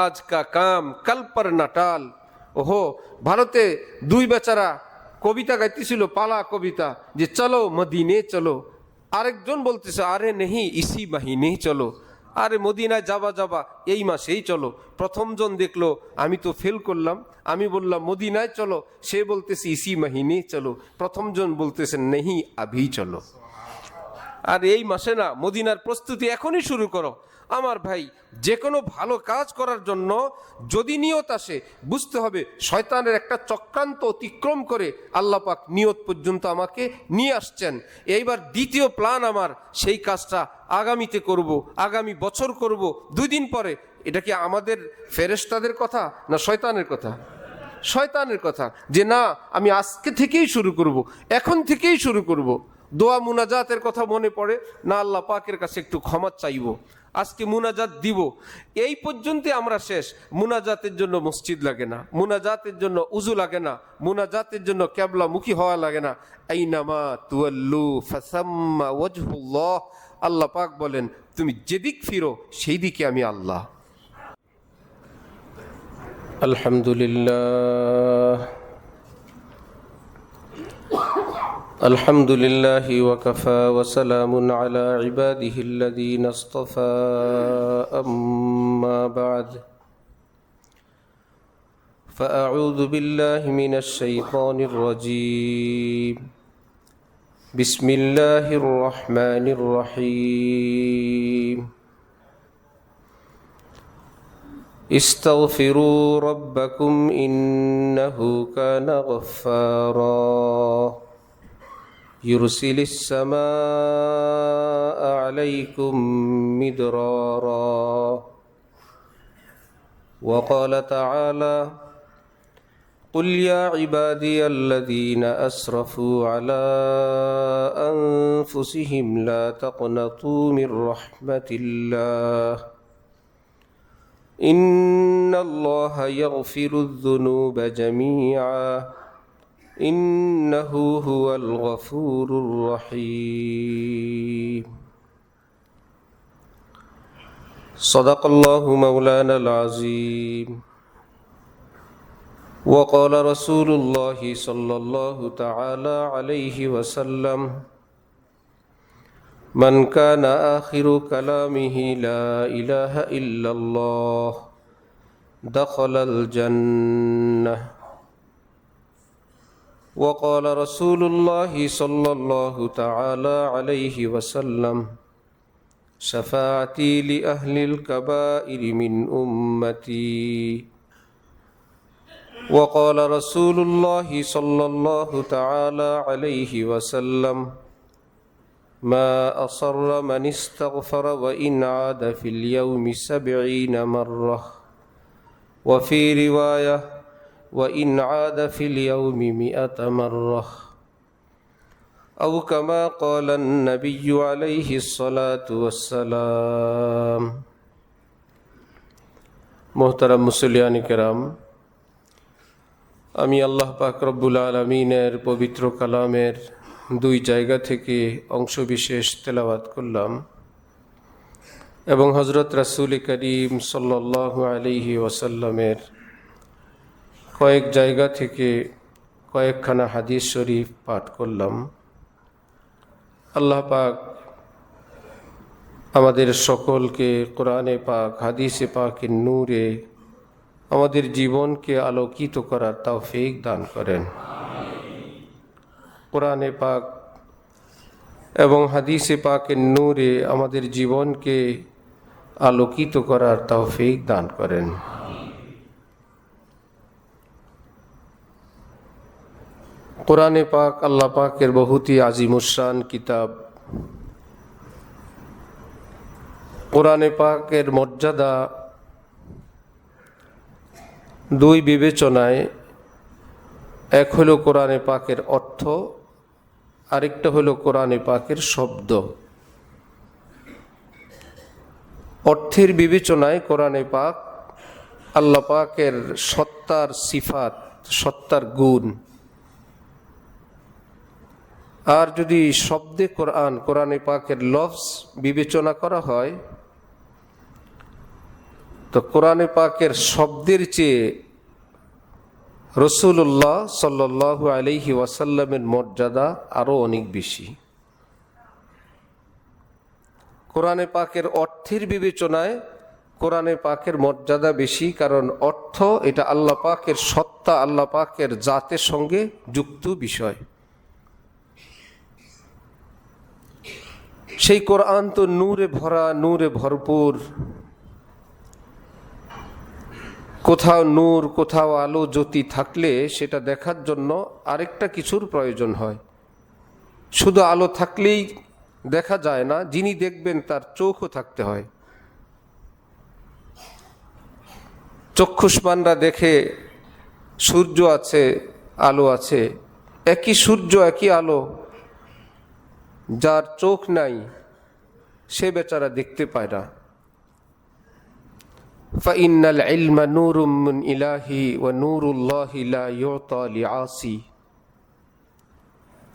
আজ কা কাম কাল পর নাটাল। ওহো, ভারতে দুই বেচারা কবিতা গাইতেছিল, পালা কবিতা, যে চলো মদিনে চলো। আরেকজন বলতেছে আরে নেহি ইসি মাহিনে চলো। আরে মদিনায় যাবা যাবা, এই মাসেই চলো। প্রথমজন দেখলো আমি তো ফেল করলাম, আমি বললাম মদিনায় চলো, সে বলতেছে ইসি মাহিনে চলো। প্রথমজন বলতেছে নেহি আভি চলো। আর এই মাসে না, মদিনার প্রস্তুতি এখনই শুরু করো। আমার ভাই, যে কোনো ভালো কাজ করার জন্য যদি নিয়ত আসে, বুঝতে হবে শয়তানের একটা চক্রান্ত অতিক্রম করে আল্লাহ পাক নিয়ত পর্যন্ত আমাকে নিয়ে আসছেন। এইবার দ্বিতীয় প্ল্যান আমার, সেই কাজটা আগামীতে করব, আগামী বছর করব, 2 দিন পরে। এটা কি আমাদের ফেরেশতাদের কথা না শয়তানের কথা? শয়তানের কথা, যে না আমি আজকে থেকেই শুরু করব, এখন থেকেই শুরু করব। দোয়া মুনাজাতের কথা মনে পড়ে না, আল্লাহ পাকের কাছে একটু ক্ষমা চাইব, আজকে মুনাজাত দিব, এই পর্যন্ত আমরা শেষ। মুনাজাতের জন্য মসজিদ লাগে না, মুনাজাতের জন্য উজু লাগে না, মুনাজাতের জন্য ক্যাবলা মুখী হওয়া লাগে না। আইনামা তুয়াল্লু ফাসাম্মা ওয়াজহুল্লাহ। আল্লাহ পাক বলেন তুমি যেদিক ফিরো সেই দিকে আমি আল্লাহ। আলহামদুলিল্লাহ, আলহামদুলিল্লাহি ওয়া কাফা ওয়া সালামুন আলা ইবাদিহিল্লাযীনা ইসতাফা, আম্মা বা'দ। ফাআউযু বিল্লাহি মিনাশ শাইতানির রাজীম। বিসমিল্লাহির রহমানির রহিম। ইস্তাগফিরু রাব্বাকুম ইন্নাহু কানা গফফারা ইউরসিলিস সামাআ আলাইকুম মিদরারা। ওয়া ক্বালা তাআলা কুল ইয়া ইবাদিয়াল্লাযীনা আসরাফু আলা আনফুসিহিম লা তাকনাতু মির রাহমাতিল্লাহ ইন্নাল্লাহা ইয়াগফিরুয যুনুবা জামিআ ইন্নাহু হুয়াল গফুরুর রহিম। সাদাকাল্লাহু মাওলানাল আযীম। ওয়া ক্বালা রাসূলুল্লাহি সাল্লাল্লাহু তাআলা আলাইহি ওয়াসাল্লাম মান কানা আখিরু কালামিহি লা ইলাহা ইল্লাল্লাহ দাখালাল জান্নাহ। ওয়া ক্বালা রাসূলুল্লাহি সাল্লাল্লাহু তাআলা আলাইহি ওয়াসাল্লাম শাফাআতি লি আহলিল কাবাইরি মিন উম্মতি। ওয়া ক্বালা রাসূলুল্লাহি সাল্লাল্লাহু তাআলা আলাইহি ওয়াসাল্লাম মা আসররা মান ইস্তাগফারা ওয়া ইন আদা ফিল ইয়াউমি 70 মাররাহ ওয়া ফি রিওয়ায়াহ ওয়া ইন আদা ফিল ইয়াউমি 100 মাররাহ আও কামা ক্বালা an-নাবিয়্যু আলাইহিস সালাতু ওয়াস সালাম। মুহতারাম মুসল্লিয়ানে কেরাম, আমি আল্লাহ পাক রব্বুল আলামিনের পবিত্র কালামের 2 জায়গা থেকে অংশবিশেষ তেলাওয়াত করলাম এবং হযরত রাসূল করিম সাল্লাল্লাহু আলাইহি ওয়াসাল্লামের কয়েক জায়গা থেকে কয়েকখানা হাদিস শরীফ পাঠ করলাম। আল্লাহ পাক আমাদের সকলকে কোরআনে পাক হাদিসে পাকের নূরে আমাদের জীবনকে আলোকিত করার তৌফিক দান করেন। কোরআনে পাক এবং হাদিসে পাকের নূরে আমাদের জীবনকে আলোকিত করার তৌফিক দান করেন। কোরআনে পাক আল্লাহ পাকের বহুতই আজিমুশান কিতাব। কোরআনে পাকের মর্যাদা 2 বিবেচনায়, এক হলো কোরআনে পাকের অর্থ, আরেকটা হলো কোরআনে পাকের শব্দ। অর্থের বিবেচনায় কোরআনে পাক আল্লাহ পাকের সত্তার সিফাত, সত্তার গুণ। আর যদি শব্দে কোরআনে পাকের লফজ বিবেচনা করা হয়, তো তো কোরআনে পাকের শব্দের চেয়ে রাসূলুল্লাহ সাল্লাল্লাহু আলাইহি ওয়াসাল্লামের মর্যাদা আরো অনেক বেশি। কোরআনে পাকের অর্থের বিবেচনায় কোরআনে পাকের মর্যাদা বেশি, কারণ অর্থ এটা আল্লাহ পাকের সত্তা, আল্লাহ পাকের জাতের সঙ্গে যুক্ত বিষয়। সেই কোরআন তো নূরে ভরা, নূরে ভরপুর। কোথাও নূর, কোথাও আলো জ্যোতি থাকলে সেটা দেখার জন্য আরেকটা কিছুর প্রয়োজন হয়। শুধু আলো থাকলেই দেখা যায় না, যিনি দেখবেন তার চোখও থাকতে হয়। চক্ষুষ্মানরা দেখে সূর্য আছে, আলো আছে, একই সূর্য একই আলো। যার চোখ নাই সে বেচারা দেখতে পায় না। ফাইন্নাল ইলমা নূরুম মিন ইলাহি ওয়া নূরুল্লাহি লা ইউতা লিআসি।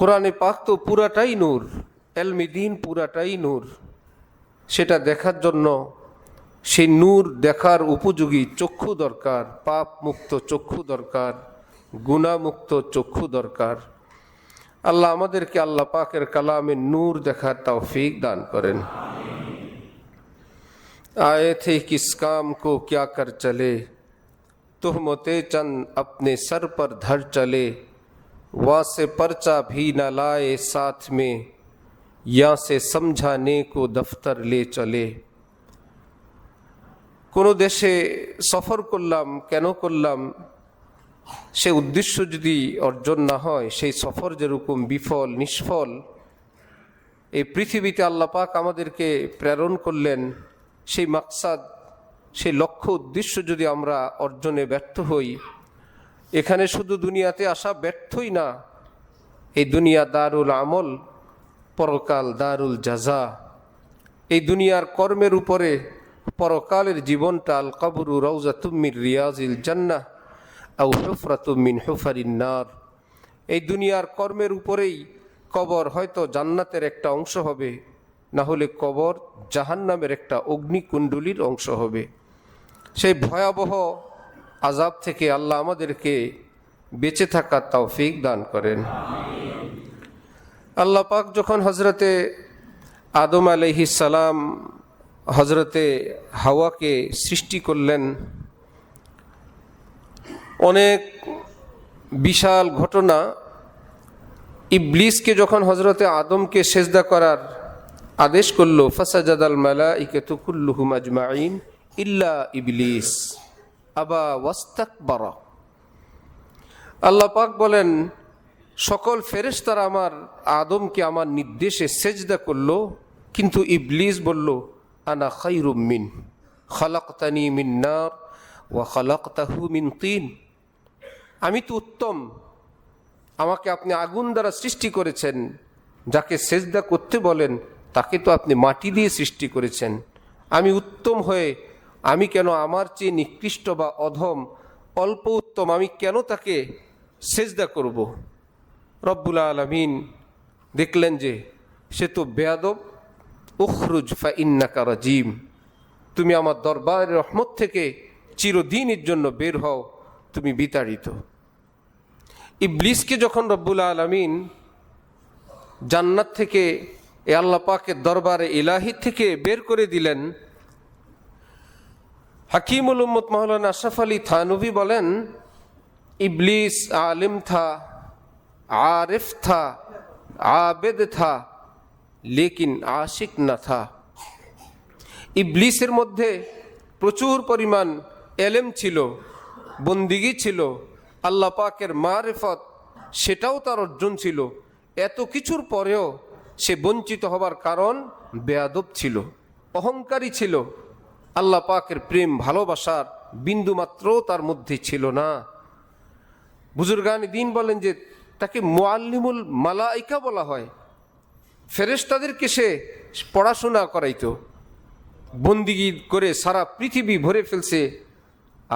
কোরআনে পাক তো পুরাটাই নূর, ইলমে দ্বীন পুরাটাই নূর। সেটা দেখার জন্য সেই নূর দেখার উপযোগী চক্ষু দরকার, পাপ মুক্ত চক্ষু দরকার, গুনাহমুক্ত চক্ষু দরকার। আল্লাহ আমাদেরকে আল্লাহ পাকের কালামে নূর দেখার তৌফিক দান করেন। आए थे किस काम को क्या कर चले, तुहमते चंद अपने सर पर धर चले, वहाँ से पर्चा भी न लाए साथ में, यहाँ से समझाने को दफ्तर ले चले। কোনো দেশে সফর করলাম, কেন করলাম সে উদ্দেশ্য যদি অর্জন না হয়, সেই সফর যেরকম বিফল নিষ্ফল। এই পৃথিবীতে আল্লাহ পাক আমাদেরকে প্রেরণ করলেন, সেই মাকসাদ, সেই লক্ষ্য উদ্দেশ্য যদি আমরা অর্জনে ব্যর্থ হই, এখানে শুধু দুনিয়াতে আসা ব্যর্থই না, এই দুনিয়া দারুল আমল, পরকাল দারুল জাজা। এই দুনিয়ার কর্মের উপরে পরকালের জীবনটা আল কবরু রাউজাতুম মিন রিয়াজিল জান্নাহ আও হুফরাতুম মিন হুফারিন নার। এই দুনিয়ার কর্মের উপরেই কবর হয়তো জান্নাতের একটা অংশ হবে, না হলে কবর জাহান্নামের একটা অগ্নিকুণ্ডলীর অংশ হবে। সেই ভয়াবহ আযাব থেকে আল্লাহ আমাদেরকে বেঁচে থাকার তৌফিক দান করেন। আল্লাহ পাক যখন হজরতে আদম আলাইহিস সালাম হজরতে হাওয়াকে সৃষ্টি করলেন, অনেক বিশাল ঘটনা। ইবলিসকে যখন হজরতে আদমকে সেজদা করার আদেশ করলো, ফাসাজাদাল মালাইকাতু কুল্লুহুম আজমাইন ইল্লা ইবলিস আবা ওয়াস্তাকবারা। আল্লাহ পাক বলেন সকল ফেরেশতারা আমার আদমকে আমার নির্দেশে সেজদা করলো, কিন্তু ইবলিস বলল আনা খায়রুম মিন খালাকতানি মিন নার ওয়া খালাকতাহু মিন তিন। আমি তো উত্তম, আমাকে আপনি আগুন দ্বারা সৃষ্টি করেছেন, যাকে সেজদা করতে বলেন তাকে তো আপনি মাটি দিয়ে সৃষ্টি করেছেন। আমি উত্তম হয়ে আমি কেন আমার চেয়ে নিকৃষ্ট বা অধম অল্প উত্তম আমি কেন তাকে সেজদা করব? রব্বুল আলামিন দেখলেন যে সে তো বেয়াদব। উখরুজ ফাইন্নাকা রাজিম, তুমি আমার দরবারের রহমত থেকে চিরদিনের জন্য বের হও, তুমি বিতাড়িত। ইবলিসকে যখন রব্বুল আলামিন জান্নাত থেকে এ আল্লাহ পাকের দরবারে ইলাহি থেকে বের করে দিলেন, হাকিমুল উম্মত মাওলানা আশরাফ আলী থানভী বলেন ইবলিস আলিম থা, आरिफ था, आबिद था, लेकिन आशिक न था। ইবলিসের মধ্যে প্রচুর পরিমাণ এলেম ছিল, বন্দিগি ছিল, আল্লাহ পাকের মারিফত সেটাও তার অর্জন ছিল। এত কিছুর পরেও সে বঞ্চিত হবার কারণ বেয়াদব ছিল, অহংকারী ছিল। আল্লাহ পাকের প্রেম ভালোবাসার বিন্দুমাত্রও তার মধ্যে ছিল না। বুজুর্গান দ্বীন বলেন যে তাকে মুআল্লিমুল মালাইকা বলা হয়। ফেরেশতাদেরকে সে পড়াশোনা করাইতো, বন্দিগি করে সারা পৃথিবী ভরে ফেলছে।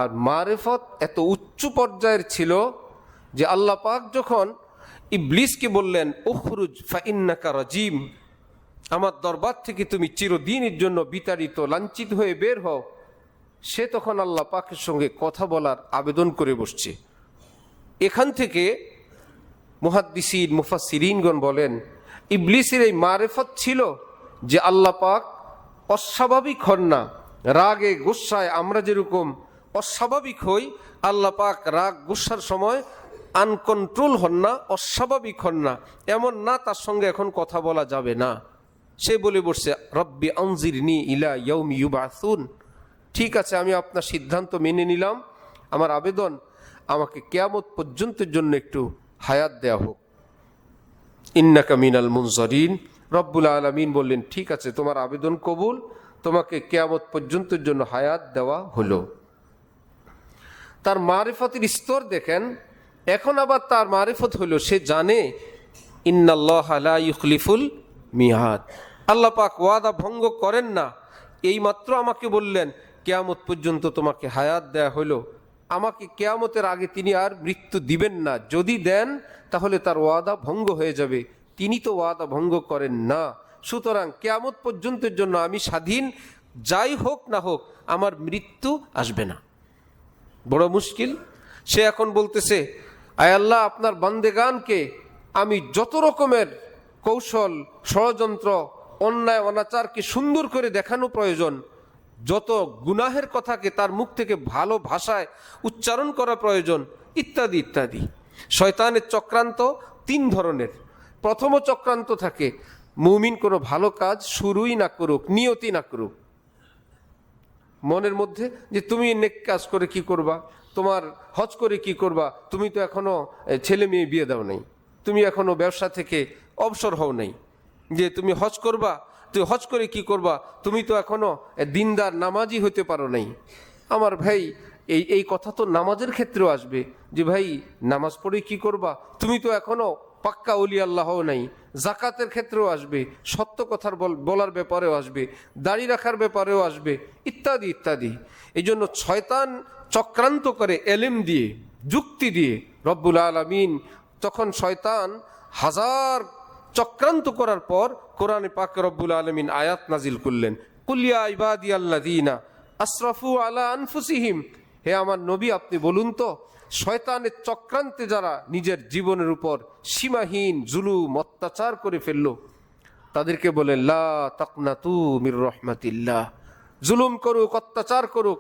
আর মারিফত এত উচ্চ পর্যায়ের ছিল যে আল্লাহ পাক যখন ইবলিসকে বললেন উখরুজ ফাইন্নাকা রাজিম, আমার দরবার থেকে তুমি চিরদিনের জন্য বিতাড়িত লাঞ্ছিত হয়ে বের হও, সে তখন আল্লাহ পাকের সঙ্গে কথা বলার আবেদন করে বসছে। এখান থেকে মুহাদ্দিসিন মুফাসসিরিনগণ বলেন, ইবলিসের এই মারেফত ছিল যে আল্লাহ পাক অস্বাভাবিক হন না। রাগে গুসায় আমরা যেরকম অস্বাভাবিক হই, আল্লাহ পাক রাগ গুসার সময় আনকন্ট্রোল হন না, অস্বাভাবিক হন না। এমন না তার সঙ্গে এখন কথা বলা যাবে না। সে বলে বসছে, রব্বি আনজিরনি ইলা ইয়াউমি ইউবাসুন, ঠিক আছে আমি আপনার সিদ্ধান্ত মেনে নিলাম, আমার আবেদন, আমাকে কিয়ামত পর্যন্তের জন্য একটু হায়াত দেয়া হোক। ইন্নাকা মিনাল মুনজারিন। রব্বুল আলামিন বললেন, ঠিক আছে তোমার আবেদন কবুল, তোমাকে কিয়ামত পর্যন্তের জন্য হায়াত দেওয়া হলো। তার মারিফতের স্তর দেখেন। এখন আবার তার মারিফত হলো সে জানে ইন্নাল্লাহা লা ইউখলিফুল মিয়াদ, আল্লাহ পাক ওয়াদা ভঙ্গ করেন না। এই মাত্র আমাকে বললেন কিয়ামত পর্যন্ত তোমাকে হায়াত দেয়া হলো, আমাকে কিয়ামতের আগে তিনি আর মৃত্যু দিবেন না। যদি দেন তাহলে তার ওয়াদা ভঙ্গ হয়ে যাবে, তিনি তো ওয়াদা ভঙ্গ করেন না। সুতরাং কিয়ামত পর্যন্তের জন্য আমি স্বাধীন, যাই হোক না হোক আমার মৃত্যু আসবে না। বড় মুশকিল। সে এখন বলতেছে, আয় আল্লাহ, আপনার বান্দেগানকে আমি যত রকমের কৌশল, ষড়যন্ত্র, অন্যায় অনাচারকে সুন্দর করে দেখানো প্রয়োজন, যত গুনাহের কথাকে তার মুখ থেকে ভালো ভাষায় উচ্চারণ করা প্রয়োজন, ইত্যাদি ইত্যাদি। শয়তানের চক্রান্ত তিন ধরনের। প্রথম চক্রান্ত থাকে মুমিন কোনো ভালো কাজ শুরুই না করুক, নিয়তি না করুক, মনের মধ্যে যে তুমি নেক কাজ করে কি করবা, তোমার হজ করে কি করবা, তুমি তো এখনো ছেলে মেয়ে বিয়ে দাও নাই, তুমি এখনো ব্যবসা থেকে অবসর হও নাই, যে তুমি হজ করবা, তুই হজ করে কি করবা, তুমি তো এখনো দিনদার নামাজি হতে পারো নাই। আমার ভাই, এই কথা তো নামাজের ক্ষেত্রেও আসবে, যে ভাই নামাজ পড়ে কি করবা, তুমি তো এখনো পাক্কা ওলি আল্লাহ নাই। জাকাতের ক্ষেত্রেও আসবে, সত্য কথার বলার ব্যাপারেও আসবে, দাড়ি রাখার ব্যাপারেও আসবে, ইত্যাদি ইত্যাদি। এই জন্য শয়তান চক্রান্ত করে এলেম দিয়ে, যুক্তি দিয়ে। রব্বুল আলামিন তখন শয়তান হাজার চক্রান্ত করার পর কোরআনে পাকে রব্বুল আলামিন আয়াত নাজিল করলেন, কুল ইয়া ইবাদিয়াল্লাযীনা আসরাফু আলা আনফুসিহিম, হে আমার নবী আপনি বলুন তো, শয়তানের চক্রান্তে যারা নিজের জীবনের উপর সীমাহীন জুলুম অত্যাচার করে ফেললো, তাদেরকে বলেন লা তাকনাতু মির রাহমাতিল্লাহ। জুলুম করুক, অত্যাচার করুক,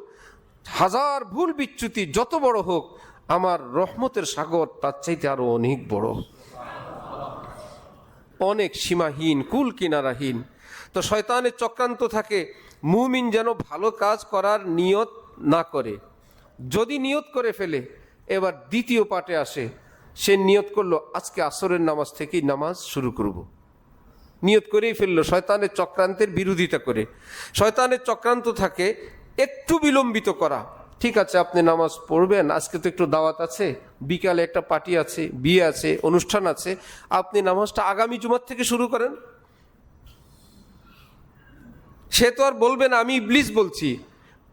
হাজার ভুল বিচ্যুতি যত বড় হোক, আমার রহমতের সাগর তার চাইতে আরো অনেক বড়, অনেক সীমাহীন, কুল কিনারাহীন। তো শয়তানের চক্রান্ত থাকে মুমিন যেন ভালো কাজ করার নিয়ত না করে। যদি নিয়ত করে ফেলে, এবার দ্বিতীয় পাটে আসে, সে নিয়ত করলো আজকে আসরের নামাজ থেকেই নামাজ শুরু করব, নিয়ত করেই ফেললো, শয়তানের চক্রান্তের বিরোধিতা করে। শয়তানের চক্রান্ত থাকে একটু বিলম্বিত করা। ঠিক আছে আপনি নামাজ পড়বেন, আজকে তো একটু দাওয়াত আছে, বিকালে একটা পার্টি আছে, বিয়ে আছে, অনুষ্ঠান আছে, আপনি নামাজটা আগামী জুমার থেকে শুরু করেন। সে তো আর বলবে না আমি ইবলিস বলছি,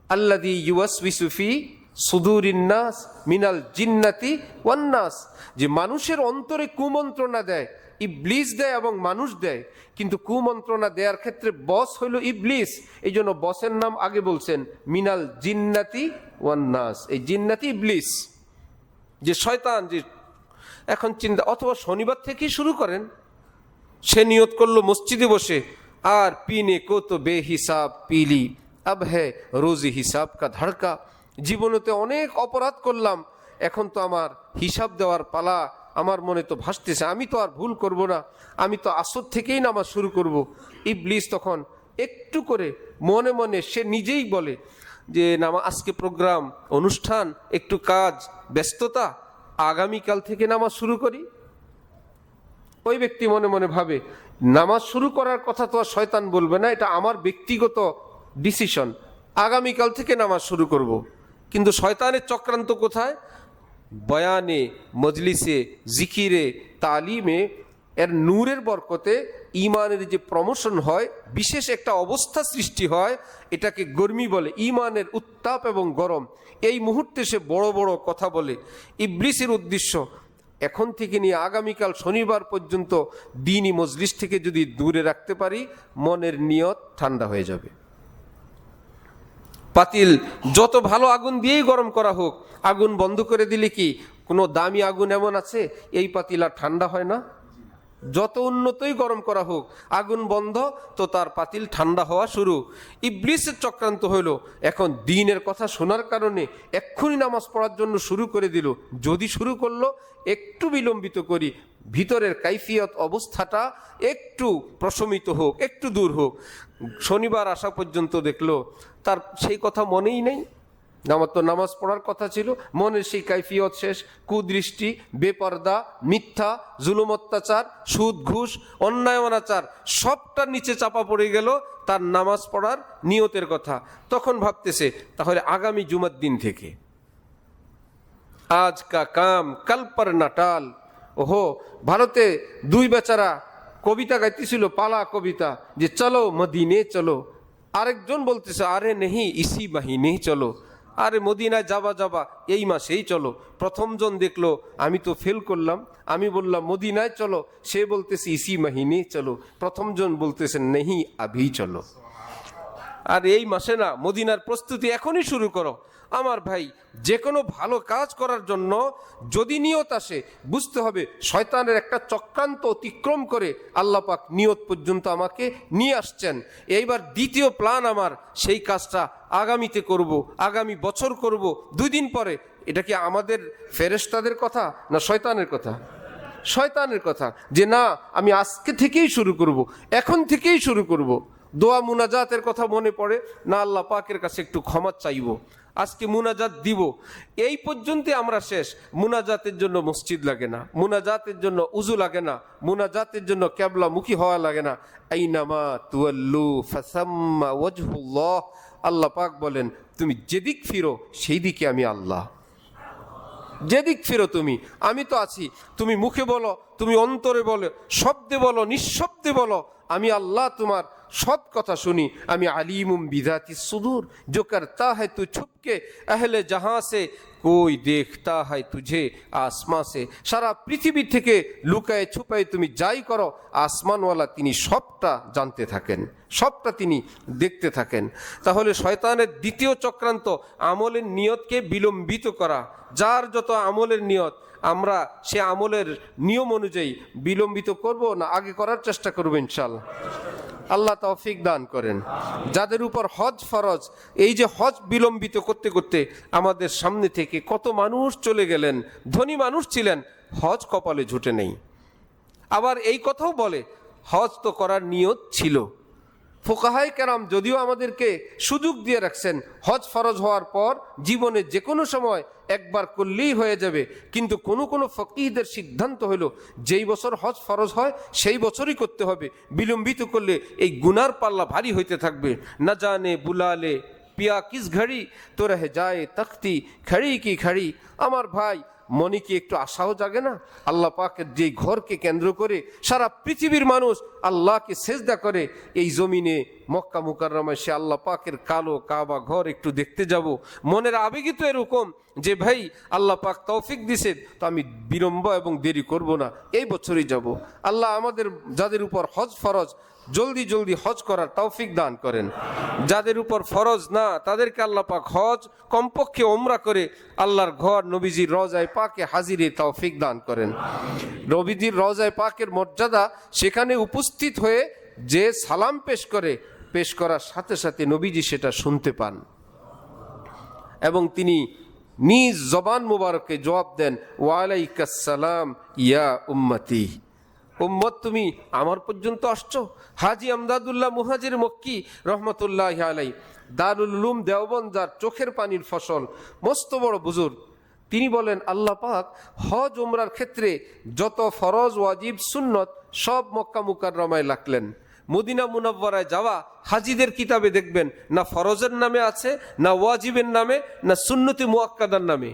আল্লাযী ইউওয়াসওয়িসু ফি সুদুরিন নাস মিনাল জিন্নাতি ওয়ান নাস, যে মানুষের অন্তরে কুমন্ত্রণা দেয়, ইবলিস দেয় এবং মানুষ দেয়। কিন্তু কুমন্ত্রণা দেওয়ার ক্ষেত্রে বস হইল ইবলিস, এই জন্য বসের নাম আগে বলছেন মিনাল জিন্নাতি ওয়ান নাস। এই জিন্নাতি ইবলিস, যে শয়তান। যে এখন চিন্তা, অথবা শনিবার থেকেই শুরু করেন। সে নিয়ত করলো মসজিদে বসে, আর পিনে কো তো বেহিসাব পিলি, আব হ্যাঁ রোজি হিসাব কা ধাড়কা, জীবনেতে অনেক অপরাধ করলাম, এখন তো আমার হিসাব দেওয়ার পালা, আমার মনে তো ভাসতেছে, আমি তো আর ভুল করব না, আমি তো আসর থেকেই নামাজ শুরু করব। ইবলিস তখন একটু করে মনে মনে সে নিজেই বলে যে আজকে প্রোগ্রাম, অনুষ্ঠান, একটু কাজ, ব্যস্ততা, আগামীকাল থেকে নামাজ শুরু করি। ওই ব্যক্তি মনে মনে ভাবে নামাজ শুরু করার কথা তো আর শয়তান বলবে না, এটা আমার ব্যক্তিগত ডিসিশন, আগামীকাল থেকে নামাজ শুরু করব। কিন্তু শয়তানের চক্রান্ত কোথায়? বয়ানে, মজলিসে, জিকিরে, তালিমে, এর নূরের বরকতে ইমানের যে প্রমোশন হয়, বিশেষ একটা অবস্থা সৃষ্টি হয়, এটাকে গরমি বলে, ইমানের উত্তাপ এবং গরম। এই মুহূর্তে সে বড় বড় কথা বলে। ইবলিসের উদ্দেশ্য এখন থেকে নিয়ে আগামীকাল শনিবার পর্যন্ত দ্বীনি মজলিস থেকে যদি দূরে রাখতে পারি, মনের নিয়ত ঠান্ডা হয়ে যাবে। পাতিল যত ভালো আগুন দিয়েই গরম করা হোক, আগুন বন্ধ করে দিলে কি কোনো দামি আগুন এমন আছে এই পাতিল আর ঠান্ডা হয় না? যত উন্নতই গরম করা হোক, আগুন বন্ধ তো তার পাতিল ঠান্ডা হওয়া শুরু। ইবলিসের চক্রান্ত হইল, এখন দ্বীনের কথা শোনার কারণে এক্ষুনি নামাজ পড়ার জন্য শুরু করে দিল। যদি শুরু করলো একটু বিলম্বিত করি, ভিতরের কাইফিয়ত অবস্থাটা একটু প্রশমিত হোক, একটু দূর হোক। শনিবার আসা পর্যন্ত দেখলো তার সেই কথা মনেই নেই। আমার তো নামাজ পড়ার কথা ছিল, মনের সেই কাইফিয়ত শেষ। কুদৃষ্টি, বেপর্দা, মিথ্যা, জুলুম, অত্যাচার, সুদ, ঘুষ, অন্যায়, অনাচার সবটার নিচে চাপা পড়ে গেল তার নামাজ পড়ার নিয়তের কথা। তখন ভাবতেছে তাহলে আগামী জুমার দিন থেকে আজ কা কাম কাল পর নাটাল। ওহো, ভারতে দুই বেচারা কবিতা গাইতেছিল, পালা কবিতা, যে চলো মদিনে চলো। আরেকজন বলতেছে আরে নেহি ইসি মাহিনে চলো। আরে মদিনায় যাবা এই মাসেই চলো। প্রথমজন দেখলো আমি তো ফেল করলাম, আমি বললাম মদিনায় চলো, সে বলতেছে ইসি মাহিনে চলো। প্রথমজন বলতেছে নেহি আভি চলো। আর এই মাসে না, মদিনার প্রস্তুতি এখনই শুরু করো। আমার ভাই, যে কোনো ভালো কাজ করার জন্য যদি নিয়ত আসে, বুঝতে হবে শয়তানের একটা চক্রান্ত অতিক্রম করে আল্লাহ পাক নিয়ত পর্যন্ত আমাকে নিয়ে আসছেন। এইবার দ্বিতীয় প্ল্যান আমার, সেই কাজটা আগামীতে করব, আগামী বছর করব, 2 দিন পরে। এটা কি আমাদের ফেরেশতাদের কথা না শয়তানের কথা? শয়তানের কথা, যে না আমি আজকে থেকেই শুরু করব, এখন থেকেই শুরু করব। দোয়া মুনাজাতের কথা মনে পড়ে না, আল্লাহ পাকের কাছে একটু ক্ষমা চাইব, আজকে মুনাজাত দিব। এই পর্যন্ত আমরা শেষ। মুনাজাতের জন্য মসজিদ লাগে না, মুনাজাতের জন্য উজু লাগে না, মুনাজাতের জন্য কিবলামুখী হওয়া লাগে না। আইনামা তুয়াল্লু ফাসাম্মা ওয়াজহুল্লাহ। আল্লাহ পাক বলেন তুমি যেদিক ফিরো সেই দিকে আমি আল্লাহ। যেদিক ফিরো তুমি, আমি তো আছি। তুমি মুখে বলো, তুমি অন্তরে বলো, শব্দে বলো, নিঃশব্দে বলো, আমি আল্লাহ তোমার সব কথা শুনি। আমি আলিমুম বিজাতি সুদূর, जो करता है तू छुपके अहले जहां से कोई देखता है तुझे आसमां से। সারা পৃথিবী থেকে লুকায় ছুপায় তুমি যাই করো, আসমানওয়ালা তিনি সবটা জানতে থাকেন, সবটা তিনি দেখতে থাকেন। তাহলে শয়তানের দ্বিতীয় চক্রান্ত আমলের নিয়তকে বিলম্বিত করা। যার যত আমলের নিয়ত, আমরা সে আমলের নিয়ম অনুযায়ী বিলম্বিত করব না আগে করার চেষ্টা করব ইনশাআল্লাহ। আল্লাহ তৌফিক দান করেন। যাদের উপর হজ ফরজ, এই যে হজ বিলম্বিত করতে করতে আমাদের সামনে থেকে কত মানুষ চলে গেলেন, ধনী মানুষ ছিলেন, হজ কপালে জুটে নেই। আবার এই কথাও বলে হজ তো করার নিয়ত ছিল। ফুকাহায়ে কেরাম যদিও আমাদেরকে সুযোগ দিয়ে রাখছেন, হজ ফরজ হওয়ার পর জীবনে যে কোনো সময় একবার করলেই হয়ে যাবে, কিন্তু কোনো কোনো ফকিহদের সিদ্ধান্ত হলো যেই বছর হজ ফরজ হয় সেই বছরই করতে হবে। বিলম্বিত করলে এই গুনার পাল্লা ভারী হইতে থাকবে। না জানে বুলালে পিয়া কিস ঘড়ি তো রহে যায় তখতি খড়ি কি খড়ি। আমার ভাই, মনে কি একটু আশাও জাগে না? আল্লাহ পাকের যে ঘরকে কেন্দ্র করে সারা পৃথিবীর মানুষ আল্লাহকে সেজদা করে, এই জমিনে মক্কা মুকাররমায় সে আল্লাহ পাকের কালো কাবা ঘর একটু দেখতে যাব। মনের আবেগই তো এরকম যে ভাই আল্লাহ পাক তৌফিক দিছে, তো আমি বিলম্ব এবং দেরি করব না, এই বছরই যাব। আল্লাহ আমাদের যাদের উপর হজ ফরজ জলদি জলদি হজ করার তৌফিক দান করেন। যাদের উপর ফরজ না তাদেরকে আল্লাহ পাক হজ কমপক্ষে ওমরা করে আল্লাহর ঘর নবীজির রওজায়ে পাকে হাজিরে তৌফিক দান করেন। নবীজির রওজায়ে পাকের মর্যাদা, সেখানে উপস্থিত হয়ে যে সালাম পেশ করার সাথে সাথে নবীজি সেটা শুনতে পান এবং তিনি নিজ জবান মুবারকে জবাব দেন, ওয়ালাইকাস সালাম ইয়া উম্মতি। উম্মত, তুমি আমার পর্যন্ত আসছো। হাজি আমদাদুল্লাহ মুহাজির মক্কি রহমতুল্লাহ আলাই, দারুল উলুম দেওবন্দ, যার চোখের পানির ফসল, মস্ত বড় বুজুর্গ, তিনি বলেন আল্লাহ পাক হজ উমরার ক্ষেত্রে যত ফরজ ওয়াজিব সুন্নত সব মক্কা মুকাররমায় রাখলেন। মদিনা মুনাওয়ারায় যাওয়া হাজিদের কিতাবে দেখবেন না ফরজের নামে আছে, না ওয়াজিবের নামে, না সুন্নতি মুআক্কাদার নামে।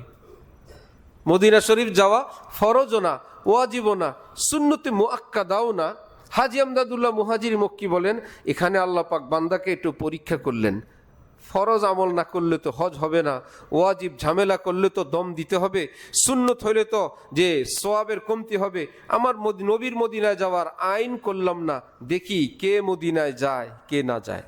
মদিনা শরীফ যাওয়া ফরজও না, ওয়াজিবও না, সুন্নতি মুআক্কাদাও না। হাজি আমদাদুল্লাহ মুহাজির মক্কি বলেন এখানে আল্লাহ পাক বান্দাকে একটু পরীক্ষা করলেন। ফরজ আমল না করলে তো হজ হবে না, ওয়াজিব ঝামেলা করলে তো দম দিতে হবে, সুন্নত হইলে তো যে সোয়াবের কমতি হবে। আমার নবীর মদিনায় যাওয়ার আইন করলাম না, দেখি কে মদিনায় যায় কে না যায়।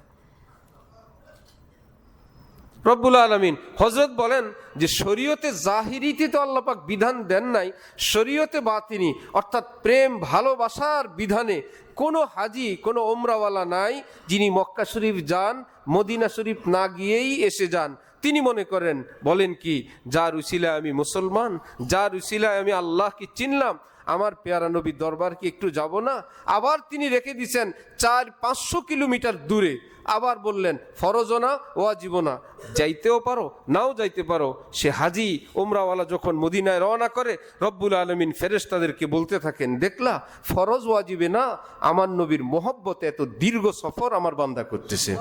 রব্বুল আলামিন হযরত বলেন যে শরীয়তে জাহিরিতে তো আল্লাহ পাক বিধান দেন নাই, শরীয়তে বাতিনি অর্থাৎ প্রেম ভালোবাসার বিধানে কোনো হাজি কোনো ওমরাওয়ালা নাই যিনি মক্কা শরীফ যান, মদিনা শরীফ না গিয়েই এসে যান। তিনি মনে করেন, বলেন কি, যার উসিলায় আমি মুসলমান, যার উসিলায় আমি আল্লাহকে চিনলাম, আমার পেয়ারা নবীর দরবার কি একটু যাব না? আবার তিনি রেখে দিয়েছেন 400-500 কিলোমিটার দূরে, আবার বললেন ফরজও না ওয়াজিবও না, যাইতেও পারো নাও যাইতে পারো। সে হাজি ওমরাওয়ালা যখন মদিনায় রওনা করে, রব্বুল আলামিন ফেরেশতাদেরকে বলতে থাকেন, দেখলা ফরজ ওয়াজিবে না, আমার নবীর মোহব্বতে এত দীর্ঘ সফর আমার বান্দা করতেছে।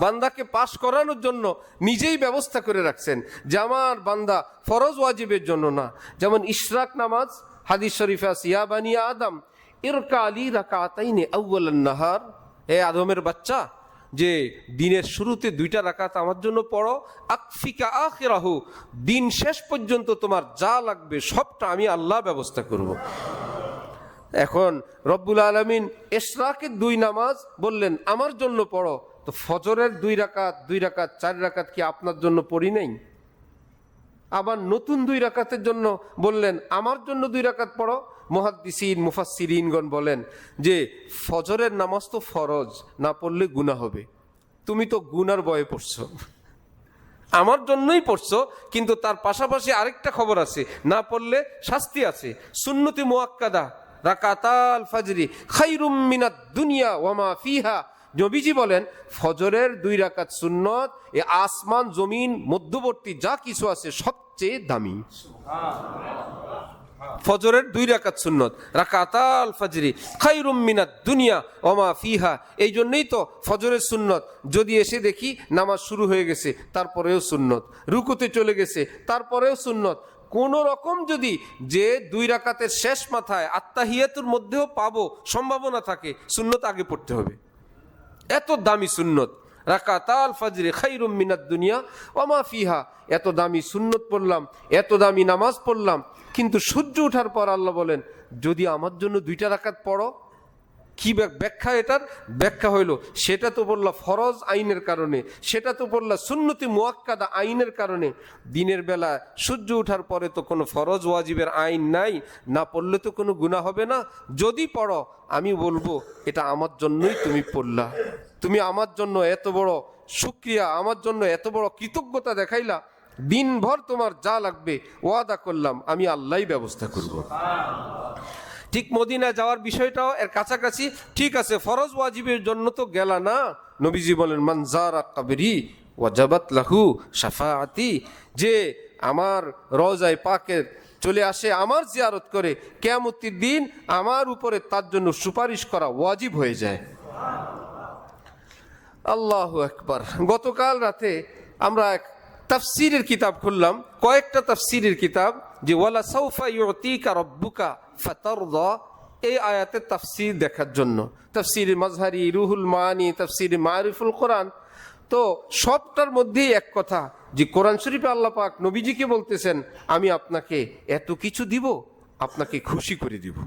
বান্দাকে পাশ করানোর জন্য নিজেই ব্যবস্থা করে রাখছেন যে আমার বান্দা ফরজ ওয়াজিবের জন্য না। যেমন ইশরাক নামাজ, হাদিস শরীফে আছে, ইয়া বানি আদম ইরকা আলী রাকাতাইনি আউয়ালান নাহার, এ আদমের বাচ্চা, যে দিনের শুরুতে 2টা রাকাত আমার জন্য পড়ো, আকফিকা আখিরাহু, দিন শেষ পর্যন্ত তোমার যা লাগবে সবটা আমি আল্লাহ ব্যবস্থা করব। এখন রব্বুল আলামিন ইশরাকের 2 নামাজ বললেন আমার জন্য পড়ো, তো ফজরের 2 রাকাত 4 রাকাত কি আপনার জন্য পড়ি নাই? আবার নতুন 2 রাকাতের জন্য বললেন আমার জন্য 2 রাকাত পড়ো। মুহাদ্দিসিন মুফাসসিরিনগণ বলেন যে ফজরের নামাজ তো ফরজ, না পড়লে গুনাহ হবে। তুমি তো গুনার ভয়ে পড়ছো, আমার জন্যই পড়ছো, কিন্তু তার পাশাপাশি আরেকটা খবর আছে, না পড়লে শাস্তি আছে। সুন্নতি মুআক্কাদা রাকাতাল ফাজরি খায়রুম মিনাদ দুনিয়া ওয়া মা ফিহা, নবীজি বলেন ফজরের 2 রাকাত সুন্নত এ আসমান জমিন মধ্যবর্তী যা কিছু আছে সবচেয়ে দামি। ফজরের 2 রাকাত সুন্নত, রাকাতাল ফাজরি খায়রুম মিনাদ দুনিয়া ওয়া মা ফিহা। এই জন্যই তো ফজরের সুন্নত, যদি এসে দেখি নামাজ শুরু হয়ে গেছে তারপরেও সুন্নত, রুকুতে চলে গেছে তারপরেও সুন্নত, কোন রকম যদি যে 2 রাকাতের শেষ মাথায় আত্তাহিয়াতুর মধ্যেও পাবো সম্ভাবনা থাকে, সুন্নত আগে পড়তে হবে। এত দামি সুন্নত, রাকাতাল ফাজরি খায়রুম মিনাদ দুনিয়া ওয়া মা ফিহা, এত দামি সুন্নত পড়লাম, এত দামি নামাজ পড়লাম, কিন্তু সূর্য ওঠার পর আল্লাহ বলেন যদি আমার জন্য 2টা রাকাত পড়ো। কি ব্যাখ্যা এটার? ব্যাখ্যা হইল সেটা তো পড়লা ফরজ আইনের কারণে, সেটা তো পড়লা সুন্নতি মুআক্কাদা আইনের কারণে। দিনের বেলা সূর্য ওঠার পরে তো কোনো ফরজ ওয়াজিবের আইন নাই, না পড়লে তো কোনো গুনাহ হবে না। যদি পড়ো আমি বলবো এটা আমার জন্যই তুমি পড়লা, তুমি আমার জন্য এত বড় শুকরিয়া, আমার জন্য এত বড় কৃতজ্ঞতা দেখাইলা, দিনভর তোমার যা লাগবে ওয়াদা করলাম আমি আল্লাহই ব্যবস্থা করব। ঠিক মদিনা যাওয়ার বিষয়টাও এর কাছাকাছি। ঠিক আছে, ফরজ ওয়াজিবের জন্য তো গেলা না, নবীজি বলেন মান যারা কবরি ওয়াজাবাত লাহু শাফাআতি, যে আমার রওজায়ে পাকের চলে আসে, আমার জিয়ারত করে, কিয়ামতের দিন আমার উপরে তার জন্য সুপারিশ করা ওয়াজিব হয়ে যায়। আল্লাহু আকবার। গতকাল রাতে আমরা এক তাফসীরের কিতাব খুললাম, কয়েকটা তাফসীরের কিতাব, যে ওয়ালা সাউফা ইউতিকা রাব্বুকা ফাতারদা, এই আয়াতের তাফসীর দেখার জন্য। তাফসীর মাজহারি, রুহুল মাআনি, তাফসীর মারিফুল কোরআন। তো সবটার মধ্যেই এক কথা, যে কোরআন শরীফে আল্লাহ পাক নবীজিকে বলতেছেন আমি আপনাকে এত কিছু দিব, আপনাকে খুশি করে দিব।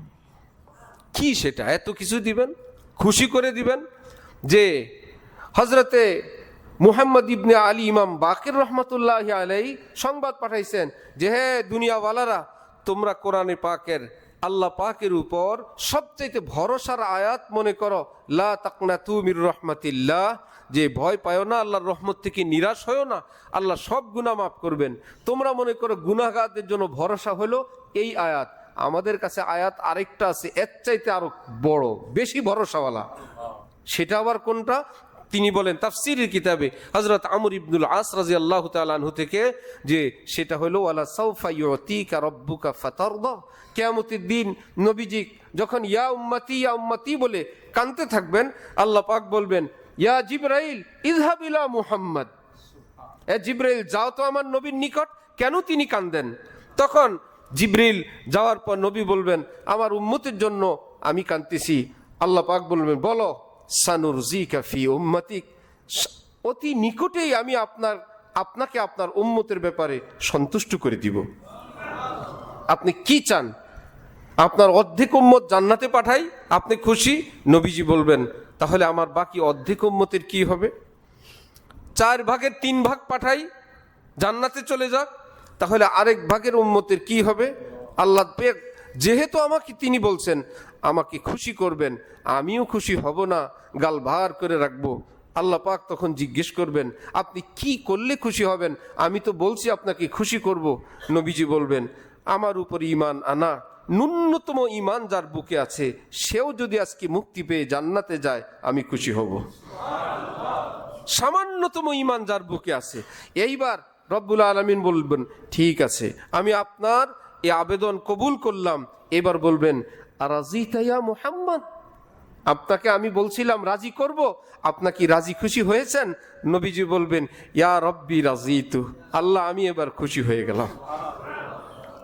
কি সেটা? এত কিছু দিবেন, খুশি করে দিবেন। যে হযরতে মুহাম্মদ ইবনে আলী ইমাম বাকির রহমতুল্লাহি আলাইহি সংবাদ পাঠাইছেন যে হে দুনিয়াওয়ালারা, তোমরা কোরআনে পাকের আল্লাহ পাকের উপর সবচাইতে ভরসার আয়াত মনে করো, লা তাকনাতু মির রাহমাতিল্লাহ, যে ভয় পায়ো না, আল্লাহর রহমত থেকে নিরাশ হয়ো না, আল্লাহ সব গুনাহ মাফ করবেন। তোমরা মনে করো গুনাহগারদের জন্য ভরসা হলো এই আয়াত। আমাদের কাছে আয়াত আরেকটা আছে এর চাইতে আরো বড়, বেশি ভরসাওয়ালা। সেটা আবার কোনটা? তিনি বলেন তাফসীরের কিতাবে হযরত আমর ইবনুল আস রাদিয়াল্লাহু তাআলা আনহু থেকে, যে সেটা হলো ওয়ালা সাউফা ইউতিকা রাব্বুকা ফাতারদা। কিয়ামতের দিন নবীজি যখন ইয়া উম্মতি বলে কাঁদতে থাকবেন, আল্লাহ পাক বলবেন ইয়া জিবরাইল ইযহাব ইলা মুহাম্মদ, এ জিবরাইল যাও তো আমার নবীর নিকট। কেন তিনি কাঁদেন? তখন জিবরিল যাওয়ার পর নবী বলবেন আমার উম্মতের জন্য আমি কাঁদতেছি। আল্লাহ পাক বলবেন বলো সানুরজিকা ফি উম্মতিক, অতি নিকটেই আমি আপনাকে আপনার উম্মতের ব্যাপারে সন্তুষ্ট করে দিব। আপনি কি চান? আপনার অর্ধেক উম্মত জান্নাতে পাঠাই, আপনি খুশি? নবীজি বলবেন তাহলে আমার বাকি অর্ধেক উম্মতের কি হবে? 4 ভাগের 3 ভাগ পাঠাই, জান্নাতে চলে যাক, তাহলে আরেক ভাগের উম্মতের কি হবে? আল্লাহ যেহেতু আমাকে তিনি বলছেন আমাকে খুশি করবেন, আমিও খুশি হব না, গাল ভার করে রাখবো। আল্লাহ পাক তখন জিজ্ঞেস করবেন আপনি কি করলে খুশি হবেন? আমি তো বলছি আপনাকে খুশি করব। নবীজি বলবেন আমার উপর ঈমান আনা, ন্যূনতম ঈমান যার বুকে আছে সেও যদি আজকে মুক্তি পেয়ে জান্নাতে যায় আমি খুশি হব। সামান্যতম ঈমান যার বুকে আছে। এইবার রব্বুল আলামিন বলবেন ঠিক আছে, আমি আপনার এই আবেদন কবুল করলাম। এবার বলবেন রাজিতা ইয়া মুহাম্মদ, আপনাকে আমি বলছিলাম রাজি করব, আপনাকে রাজি খুশি হয়েছেন? নবীজি বলবেন ইয়া রব্বি রাজিতু, আল্লাহ আমি এবার খুশি হয়ে গেলাম,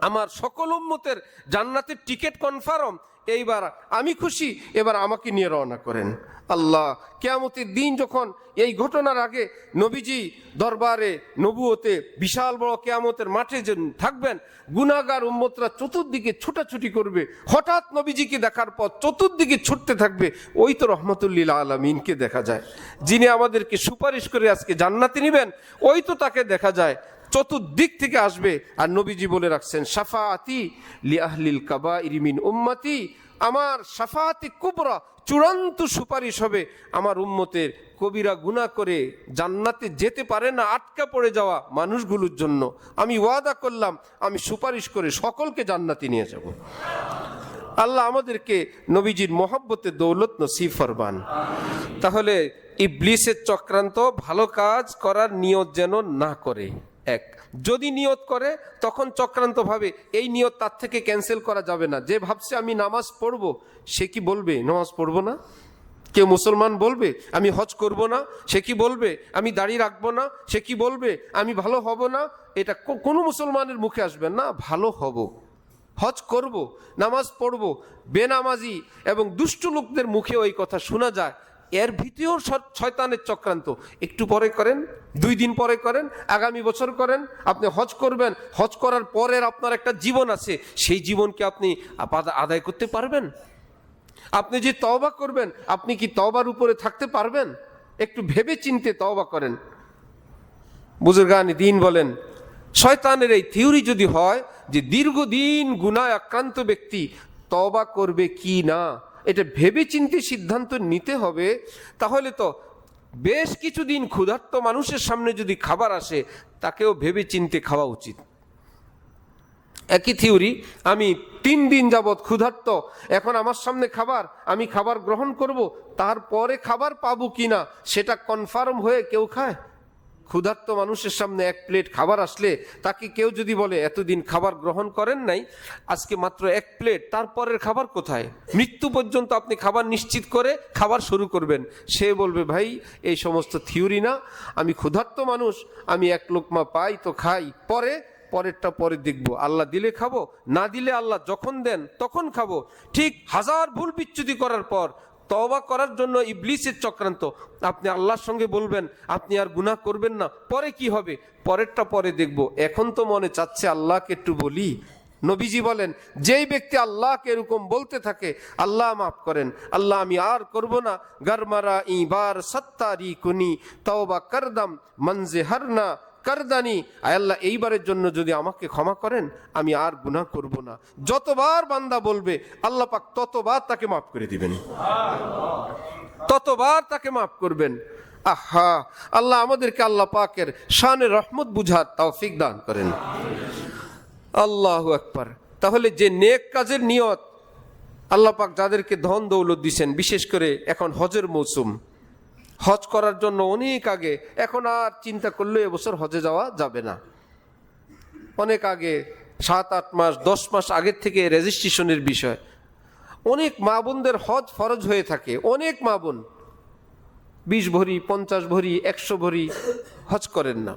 আমার সকল উম্মতের জান্নাতের টিকিট কনফার্ম, এইবার আমি খুশি, এবার আমাকে নিয়ে রওনা করেন। আল্লাহ কিয়ামতের দিন যখন এই ঘটনার আগে নবীজি দরবারে নবুয়তে বিশাল বড় কিয়ামতের মাঠে যে থাকবেন, গুনাহগার উম্মতরা চতুর্দিকে ছোটাছুটি করবে, হঠাৎ নবীজিকে দেখার পর চতুর্দিকে ছুটতে থাকবে। ওই তো রহমতুল্লিল আলামিনকে দেখা যায়, যিনি আমাদেরকে সুপারিশ করে আজকে জান্নাতে নিবেন, ওই তো তাকে দেখা যায়, চতুর্দিক থেকে আসবে। আর নবীজি বলে রাখছেন শাফাআতি লি আহলিল কাবাইরি মিন উম্মতি, আমার শাফাআতি কুবরা চূড়ান্ত সুপারিশ হবে আমার উম্মতের কবিরা গুনাহ করে জান্নাতে যেতে পারে না আটকা পড়ে যাওয়া মানুষগুলোর জন্য। আমি ওয়াদা করলাম আমি সুপারিশ করে সকলকে জান্নাতে নিয়ে যাব। আল্লাহ আমাদেরকে নবীজির মহব্বতে দৌলত নসিব ফরমান। তাহলে ইবলিসের চক্রান্ত ভালো কাজ করার নিয়ত যেন না করে। এক, যদি নিয়ত করে তখন চক্রান্ত ভাবে, এই নিয়ত তার থেকে ক্যান্সেল করা যাবে না। যে ভাবছে আমি নামাজ পড়বো, সে কি বলবে নামাজ পড়বো না? কেউ মুসলমান বলবে আমি হজ করব না, সে কি বলবে আমি দাড়ি রাখবো না, সে কি বলবে আমি ভালো হব না? এটা কোনো মুসলমানের মুখে আসবে না। ভালো হব, হজ করব, নামাজ পড়ব। বেনামাজি এবং দুষ্ট লোকদের মুখে ওই কথা শোনা যায়। এর ভিতরেও শয়তানের চক্রান্ত। একটু পরে করেন, 2 দিন পরে করেন, আগামী বছর করেন, আপনি হজ করবেন, হজ করার পরের আপনার একটা জীবন আছে, সেই জীবনকে আপনি আদায় করতে পারবেন? আপনি যে তওবা করবেন, আপনি কি তওবার উপরে থাকতে পারবেন? একটু ভেবে চিন্তে তওবা করেন। বুজুর্গানে দ্বীন বলেন শয়তানের এই থিওরি যদি হয় যে দীর্ঘদিন গুনায় আক্রান্ত ব্যক্তি তওবা করবে কি না, এটা ভেবে চিন্তে সিদ্ধান্ত নিতে হবে, তাহলে তো বেশ কিছুদিন ক্ষুধার্ত মানুষের সামনে যদি খাবার আসে তাকেও ভেবে চিন্তে খাওয়া উচিত। একই থিওরি, আমি 3 দিন যাবৎ ক্ষুধার্ত, এখন আমার সামনে খাবার, আমি খাবার গ্রহণ করব, তারপরে খাবার পাবো কিনা সেটা কনফার্ম হয়ে কেউ খায়? ক্ষুধার্ত মানুষের সামনে 1 প্লেট খাবার আসলে তাকে কেউ যদি বলে এতদিন খাবার গ্রহণ করেন নাই, আজকে মাত্র 1 প্লেট, তারপরের খাবার কোথায়? মৃত্যু পর্যন্ত আপনি খাবার নিশ্চিত করে খাবার শুরু করবেন। সে বলবে ভাই এই সমস্ত থিওরি না, আমি ক্ষুধার্ত মানুষ, আমি 1 লোকমা পাই তো খাই, পরেরটা পরে দেখব, আল্লাহ দিলে খাবো, না দিলে আল্লাহ যখন দেন তখন খাবো। ঠিক 1000 ভুল বিচ্যুতি করার পর তওবা করার জন্য ইবলিসের চক্রান্ত, আপনি আল্লাহর সঙ্গে বলবেন আপনি আর গুনাহ করবেন না, পরে কি হবে পরেরটা পরে দেখব, এখন তো মনে চাচ্ছে আল্লাহকে একটু বলি। নবীজি বলেন যেই ব্যক্তি আল্লাহকে এরকম বলতে থাকে আল্লাহ মাফ করেন, আল্লাহ আমি আর করব না, গারমারা ইবার সত্তারি কুনি তওবা করদাম মনজে হরনা করদানি, আল্লাহ এইবারের জন্য যদি আমাকে ক্ষমা করেন আমি আর গুনাহ করব না। যতবার বান্দা বলবে আল্লাহ পাক ততবার তাকে মাফ করে দিবেন, ততবার তাকে মাফ করবেন। আহা, আল্লাহ আমাদেরকে আল্লাহ পাকের শানের রহমত বুঝার তৌফিক দান করেন। আল্লাহু আকবার। তাহলে যে নেক কাজের নিয়ত, আল্লাহ পাক যাদেরকে ধন দৌলত দিয়েছেন, বিশেষ করে এখন হজের মৌসুম, হজ করার জন্য অনেক আগে, এখন আর চিন্তা করলে এবছর হজে যাওয়া যাবে না, অনেক আগে 7-8 মাস 10 মাস আগের থেকে রেজিস্ট্রেশনের বিষয়। অনেক মা বোনদের হজ ফরজ হয়ে থাকে, অনেক মা বোন 20 ভরি 50 ভরি 100 ভরি হজ করেন না,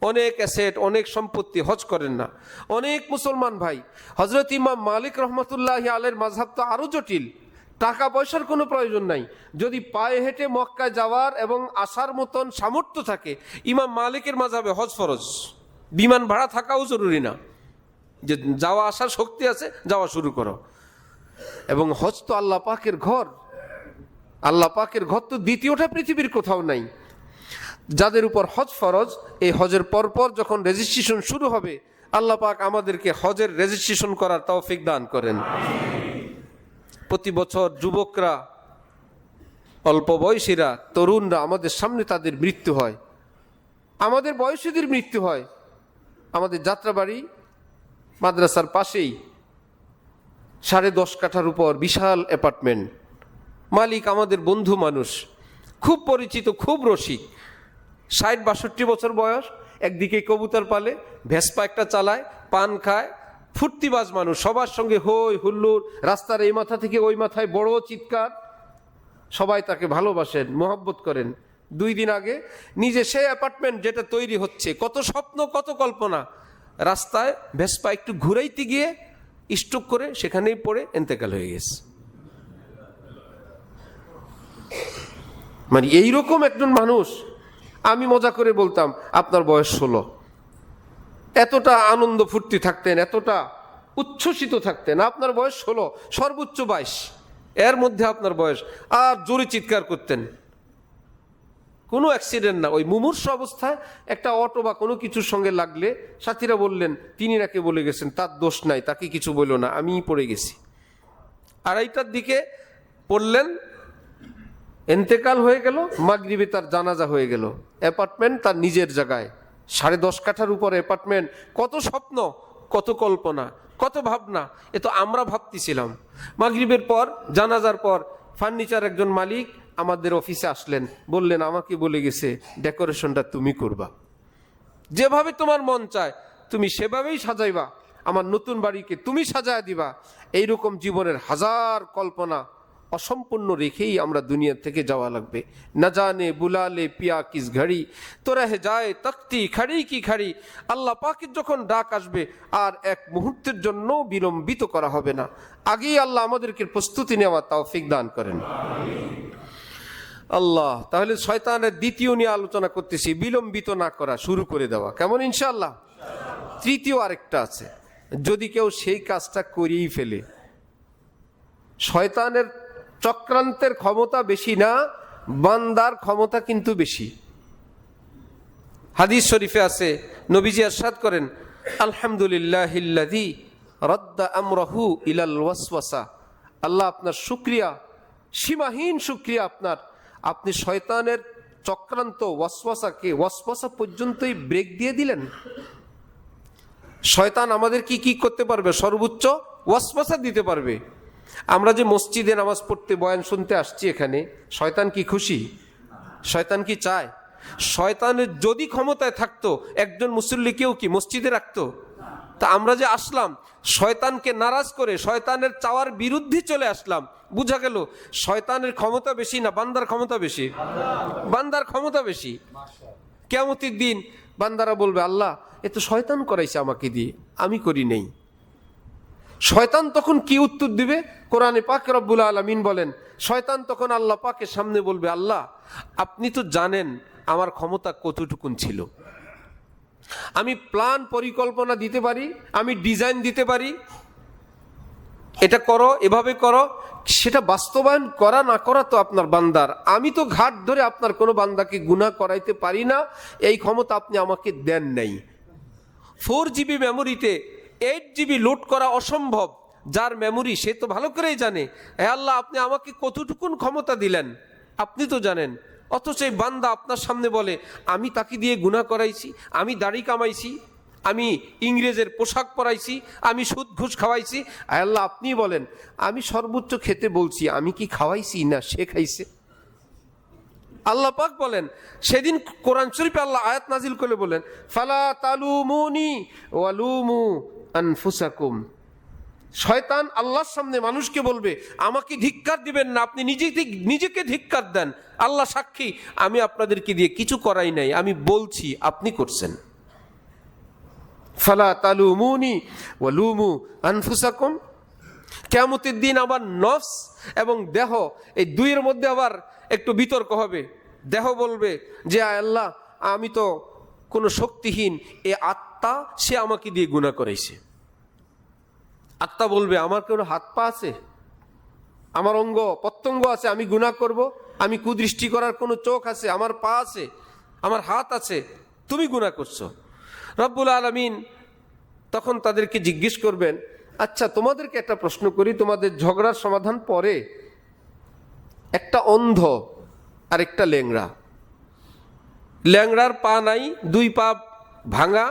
অনেক অ্যাসেট অনেক সম্পত্তি হজ করেন না। অনেক মুসলমান ভাই, হযরত ইমাম মালিক রহমতুল্লাহি আলাইহির মাযহাব তো আরো জটিল, টাকা পয়সার কোনো প্রয়োজন নাই, যদি পায়ে হেঁটে মক্কা যাওয়ার এবং আসার মতন সামর্থ্য থাকে, ইমাম মালিকের মাযহাবে হজ ফরজ, বিমান ভাড়া থাকাও জরুরি না, যে যাওয়া আসার শক্তি আছে যাওয়া শুরু করো। এবং হজ তো আল্লাহ পাকের ঘর, আল্লাহ পাকের ঘর তো দ্বিতীয়টা পৃথিবীর কোথাও নাই। যাদের উপর হজ ফরজ, এই হজের পরপর যখন রেজিস্ট্রেশন শুরু হবে, আল্লাহ পাক আমাদেরকে হজের রেজিস্ট্রেশন করার তৌফিক দান করেন। প্রতি বছর যুবকরা, অল্প বয়সীরা, তরুণরা, আমাদের সামনে তাদের মৃত্যু হয়, আমাদের বয়সীদের মৃত্যু হয়। আমাদের যাত্রাবাড়ি মাদ্রাসার পাশেই 10.5 কাঠার উপর বিশাল অ্যাপার্টমেন্ট, মালিক আমাদের বন্ধু মানুষ, খুব পরিচিত, খুব রসিক, 60-62 বছর বয়স, একদিকে কবুতর পালে, ভেসপা একটা চালায়, পান খায়, ফুর্তিবাজ মানুষ, সবার সঙ্গে হই হুল্লোড়, রাস্তার এই মাথা থেকে ওই মাথায় বড় চিৎকার, সবাই তাকে ভালোবাসেন, মোহাব্বত করেন। 2 দিন আগে নিজে সেই অ্যাপার্টমেন্ট যেটা তৈরি হচ্ছে, কত স্বপ্ন কত কল্পনা, রাস্তায় ভেসপা একটু ঘুরাইতে গিয়ে স্ট্রোক করে সেখানেই পড়ে ইন্তেকাল হয়ে গেছে। মানে এইরকম একজন মানুষ, আমি মজা করে বলতাম আপনার বয়স 16, এতটা আনন্দ ফুর্তি থাকতেন, এতটা উচ্ছ্বসিত থাকতেন, আপনার বয়স 16, সর্বোচ্চ 22, এর মধ্যে আপনার বয়স, আর জোরে চিৎকার করতেন। কোনো অ্যাক্সিডেন্ট না, ওই মুমূর্ষ অবস্থায় একটা অটো বা কোনো কিছুর সঙ্গে লাগলে সাথীরা বললেন তিনি নাকি বলে গেছেন তার দোষ নাই, তাকে কিছু বলল না, আমিই পড়ে গেছি। 2:30টার দিকে পড়লেন, ইন্তেকাল হয়ে গেল, মাগরিবে তার জানাজা হয়ে গেল। অ্যাপার্টমেন্ট তার নিজের জায়গায়, 10.5 কাঠার উপর অ্যাপার্টমেন্ট, কত স্বপ্ন কত কল্পনা কত ভাবনা, এ তো আমরা ভাবতেছিলাম। মাগরিবের পর, জানাজার পর ফার্নিচার একজন মালিক আমাদের অফিসে আসলেন, বললেন আমাকে বলে গেছে ডেকোরেশনটা তুমি করবা, যেভাবে তোমার মন চায় তুমি সেভাবেই সাজাইবা, আমার নতুন বাড়িকে তুমি সাজায় দিবা। এইরকম জীবনের হাজার কল্পনা অসম্পূর্ণ রেখেই আমরা দুনিয়া থেকে যাওয়া লাগবে। না জানে বুলালে পিয়া কিস ঘড়ি, তো রহে যায় তখতি খাড়ি কি খাড়ি। আল্লাহ পাকের যখন ডাক আসবে আর এক মুহূর্তের জন্য বিলম্বিত করা হবে না। আগেই আল্লাহ আমাদেরকে প্রস্তুতি নেওয়া তৌফিক দান করেন আল্লাহ। তাহলে শয়তানের দ্বিতীয় নিয়ে আলোচনা করতেছি, বিলম্বিত না করা, শুরু করে দেওয়া, কেমন ইনশাআল্লাহ? তৃতীয় আরেকটা আছে, যদি কেউ সেই কাজটা করেই ফেলে। শয়তানের চক্রান্তের ক্ষমতা বেশি না, বান্দার ক্ষমতা কিন্তু বেশি। হাদিস শরীফে আছে, নবীজি ইরশাদ করেন, আলহামদুলিল্লাহিল্লাযী রাদ্দা আমরাহু ইলাল ওয়াসওয়াসা। আল্লাহ আপনার শুকরিয়া, সীমাহীন শুকরিয়া আপনার, আপনি শয়তানের চক্রান্ত ওয়াসওয়াসাকে ওয়াসওয়াসা পর্যন্তই ব্রেক দিয়ে দিলেন। শয়তান আমাদের কি করতে পারবে? সর্বোচ্চ ওয়াসওয়াসা দিতে পারবে। আমরা যে মসজিদে নামাজ পড়তে, বয়ান শুনতে আসছি, এখানে শয়তান কি খুশি? শয়তান কি চায়? শয়তানের যদি ক্ষমতায় থাকতো একজন মুসল্লিকেও কি মসজিদে রাখতো? তা আমরা যে আসলাম শয়তানকে নারাজ করে, শয়তানের চাওয়ার বিরুদ্ধে চলে আসলাম, বুঝা গেল শয়তানের ক্ষমতা বেশি না বান্দার ক্ষমতা বেশি? বান্দার ক্ষমতা বেশি। কিয়ামতের দিন বান্দারা বলবে, আল্লাহ এ তো শয়তান করাইছে আমাকে দিয়ে, আমি করি নেই। শয়তান তখন কি উত্তর দিবে? কোরআনে পাক রব্বুল আলামিন বলেন, শয়তান তখন আল্লাহ পাকের সামনে বলবে, আল্লাহ আপনি তো জানেন আমার ক্ষমতা কতটুকুন ছিল, আমি প্ল্যান পরিকল্পনা দিতে পারি, আমি ডিজাইন দিতে পারি, এটা করো এভাবে করো, সেটা বাস্তবায়ন করা না করা তো আপনার বান্দার। আমি তো ঘাট ধরে আপনার কোনো বান্দাকে গুনাহ করাইতে পারি না, এই ক্ষমতা আপনি আমাকে দেন নাই। 4GB মেমোরিতে 8GB লোড করা অসম্ভব। যার মেমোরি সে তো ভালো করেই জানে, হে আল্লাহ আপনি আমাকে কতটুকুন ক্ষমতা দিলেন আপনি তো জানেন। অথচ এই বান্দা আপনার সামনে বলে, আমি তাকে দিয়ে গুনাহ করাইছি, আমি দাড়ি কামাইছি, আমি ইংরেজের পোশাক পরাইছি, আমি সুদ ঘুষ খাওয়াইছি। আল্লাহ আপনি বলেন, আমি সর্বোচ্চ খেতে বলছি, আমি কি খাওয়াইছি না সে খাইছে? আল্লাহ পাক বলেন, সেদিন কোরআন শরীফে আল্লাহ আয়াত নাজিল করে বলেন, ফালা তালুমুনি ওয়ালুমু আনফুসাকুম। শয়তান আল্লাহর সামনে মানুষকে বলবে, আমাকে ধিক্কার দিবেন না, আপনি নিজেকে ধিক্কার দেন, আল্লাহ সাক্ষী আমি আপনাদেরকে দিয়ে কিছু করাই নাই, আমি বলছি আপনি করছেন। ফালা তালুমুনি ওয়ালুমু আনফুসাকুম। কিয়ামতের দিন আবার নফস এবং দেহ, এই দুইয়ের মধ্যে আবার একটু বিতর্ক হবে। দেহ বলবে যে আল্লাহ আমি তো কোনো শক্তিহীন, এ আত্মা সে আমাকে দিয়ে গুনাহ করাইছে। আত্মা বলবে, আমার কোনো হাত পা আছে, আমার অঙ্গ প্রত্যঙ্গ আছে, আমি গুনাহ করব? আমি কুদৃষ্টি করার কোনো চোখ আছে, আমার পা আছে? আমার হাত আছে, তুমি গুনাহ করছো। রব্বুল আলামিন তখন তাদেরকে জিজ্ঞেস করবেন, আচ্ছা তোমাদেরকে একটা প্রশ্ন করি, তোমাদের ঝগড়ার সমাধান পরে। একটা অন্ধ আর একটা ল্যাংড়া, ল্যাংড়ার পা নাই, দুই পা ভাঙা,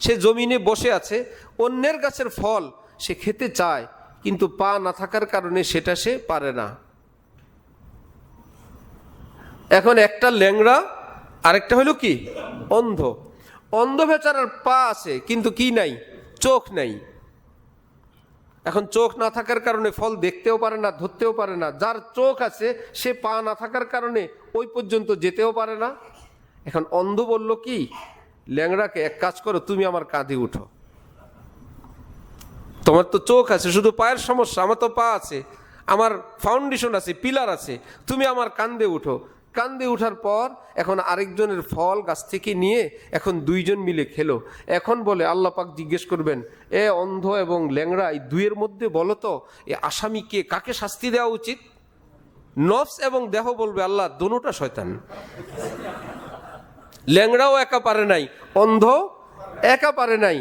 সে জমিনে বসে আছে, অন্যের গাছের ফল সে খেতে চায়, কিন্তু পা না থাকার কারণে সেটা সে পারে না। এখন একটা ল্যাংড়া আরেকটা হলো কি অন্ধ। অন্ধ বেচারার পা আছে কিন্তু কি নাই, চোখ নাই। এখন চোখ না থাকার কারণে ফল দেখতেও পারে না, ধরতেও পারে না। যার চোখ আছে সে পা না থাকার কারণে ওই পর্যন্ত যেতেও পারে না। এখন অন্ধ বলল কি ল্যাংড়াকে, এক কাজ করো, তুমি আমার কাঁধে উঠো, তোমার তো চোখ আছে, শুধু পায়ের সমস্যা, আমার তো পা আছে, আমার ফাউন্ডেশন আছে, পিলার আছে, তুমি আমার কাঁধে উঠো। কাঁধে উঠার পর এখন আরেকজনের ফল গাছ থেকে নিয়ে এখন দুইজন মিলে খেলো। এখন বলে আল্লাহ পাক জিজ্ঞেস করবেন, এ অন্ধ এবং ল্যাংড়া, এই দুইয়ের মধ্যে বলো তো এ আসামিকে, কাকে শাস্তি দেওয়া উচিত? নফস এবং দেহ বলবে আল্লাহ দোনোটা শয়তান। ল্যাংড়াও একা পারে নাই, অন্ধ একা পারে নাই।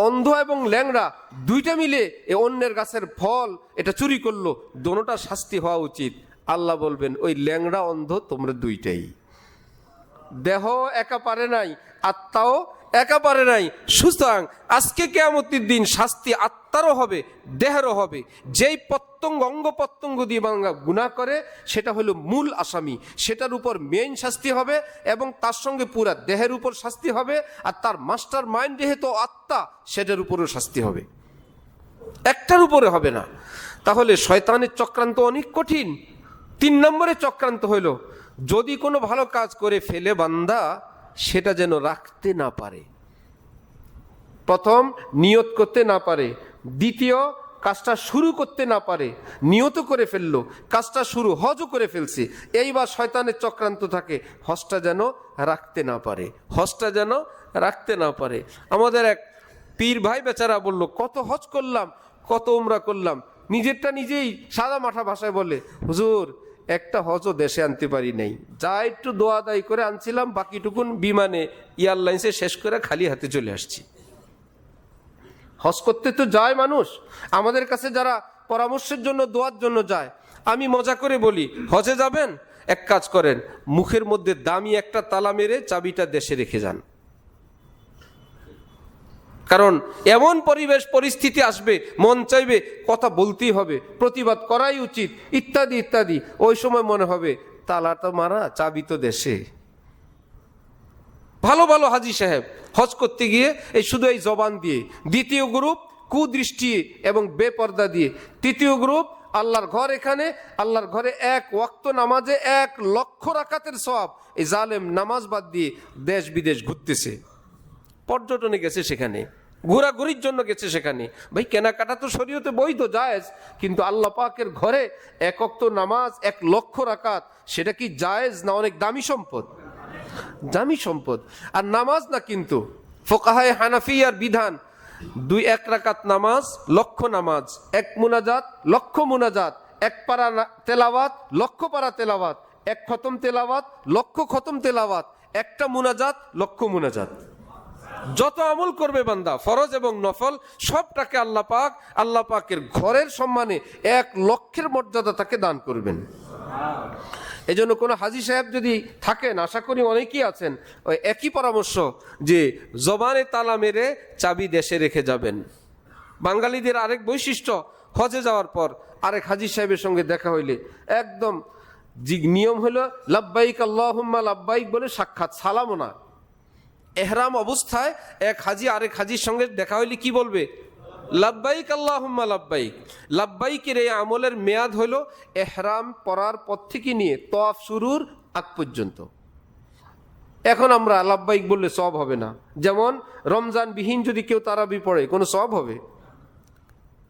অন্ধ এবং ল্যাংড়া দুইটা মিলে এ অন্যের গাছের ফল এটা চুরি করলো, দোনোটা শাস্তি হওয়া উচিত। আল্লাহ বলবেন ওই ল্যাংড়া অন্ধ তোমরা দুইটাই। দেহ একা পারে নাই, আত্মাও একা পারে নাই। সুতরাং আজকে কিয়ামতের দিন শাস্তি আত্মারও হবে, দেহেরও হবে। যেই প্রত্যঙ্গ, অঙ্গ প্রত্যঙ্গ দিয়ে বাংলা গুনাহ করে সেটা হলো মূল আসামি, সেটার উপর মেইন শাস্তি হবে এবং তার সঙ্গে পুরা দেহের উপর শাস্তি হবে। আর তার মাস্টার মাইন্ড যেহেতু আত্মা, সেটার উপরও শাস্তি হবে, একটার উপরে হবে না। তাহলে শয়তানের চক্রান্ত অনেক কঠিন। 3 নম্বরে চক্রান্ত হইল যদি কোনো ভালো কাজ করে ফেলে বান্দা, সেটা যেন রাখতে না পারে। প্রথম নিয়ত করতে না পারে, দ্বিতীয় কাজটা শুরু করতে না পারে, নিয়ত করে ফেললো, কাজটা শুরু, হজও করে ফেলছে, এইবার শয়তানের চক্রান্ত থাকে হজটা যেন রাখতে না পারে, হজটা যেন রাখতে না পারে। আমাদের এক পীর ভাই বেচারা বলল, কত হজ করলাম, কত উমরা করলাম, নিজেরটা নিজেই সাদা মাঠা ভাষায় বলে, হুজুর একটা হজও দেশে আনতে পারি নাই, যা একটু দোয়া দায়ী করে আনছিলাম, বাকিটুকুন বিমানে এয়ারলাইন্সে শেষ করে খালি হাতে চলে আসছি। হজ করতে তো যায় মানুষ, আমাদের কাছে যারা পরামর্শের জন্য, দোয়ার জন্য যায়, আমি মজা করে বলি, হজে যাবেন, এক কাজ করেন, মুখের মধ্যে দামি একটা তালা মেরে চাবিটা দেশে রেখে যান। কারণ এমন পরিবেশ পরিস্থিতি আসবে, মন চাইবে কথা বলতেই হবে, প্রতিবাদ করাই উচিত, ইত্যাদি ইত্যাদি। ওই সময় মনে হবে তালা তো মারা, চাবি তো দেশে। ভালো ভালো হাজি সাহেব হজ করতে গিয়ে এই শুধু এই জবান দিয়ে, দ্বিতীয় গ্রুপ কুদৃষ্টি এবং বেপর্দা দিয়ে, তৃতীয় গ্রুপ আল্লাহর ঘর, এখানে আল্লাহর ঘরে 1 ওয়াক্ত নামাজে 1 লক্ষ রাকাতের সওয়াব, এই জালেম নামাজ বাদ দিয়ে দেশ বিদেশ ঘুরতেছে, পর্যটনে গেছে, সেখানে ঘোরাঘুরির জন্য গেছে। সেখানে ভাই কেনাকাটা তো শরীয়তে বৈধ, জায়েজ, কিন্তু আল্লাহ পাকের ঘরে 1 ওয়াক্ত নামাজ 1 লক্ষ রাকাত, সেটা কি জায়েজ না অনেক দামি সম্পদ? দামি সম্পদ। আর নামাজ না, কিন্তু ফোকাহায়ে হানাফিয়ার বিধান 1 রাকাত নামাজ লক্ষ নামাজ, 1 মুনাজাত লক্ষ মুনাজাত, 1 পারা তেলাওয়াত লক্ষ পারা তেলাওয়াত, 1 খতম তেলাওয়াত লক্ষ খতম তেলাওয়াত, 1টা মুনাজাত লক্ষ মুনাজাত। যত আমল করবে বান্দা, ফরজ এবং নফল, সবটাকে আল্লাহ পাকের ঘরের সম্মানে 1 লক্ষের মর্যাদা তাকে দান করবেন। এই জন্য কোনো হাজি সাহেব যদি থাকেন, আশা করি অনেকেই আছেন, ওই একই পরামর্শ যে জবানে তালা মেরে চাবি দেশে রেখে যাবেন। বাঙালিদের আরেক বৈশিষ্ট্য, হজে যাওয়ার পর আরেক হাজি সাহেবের সঙ্গে দেখা হইলে একদম নিয়ম হলো লাব্বাইক আল্লাহুম্মা লাব্বাইক বলে সাক্ষাৎ, সালামও না। এহরাম অবস্থায় এক হাজি আরেক হাজির সঙ্গে দেখা হইলে কি বলবে? লাব্বাইক আল্লাহুম্মা লাব্বাইক। লাব্বাইকের এই আমলের মেয়াদ হলো এহরাম পরার পর থেকে নিয়ে তওয়াফ শুরুর আগ পর্যন্ত। এখন আমরা লাব্বাইক বললে সওয়াব হবে না। যেমন রমজান বিহীন যদি কেউ তারাবি পড়ে, কোনো সওয়াব হবে?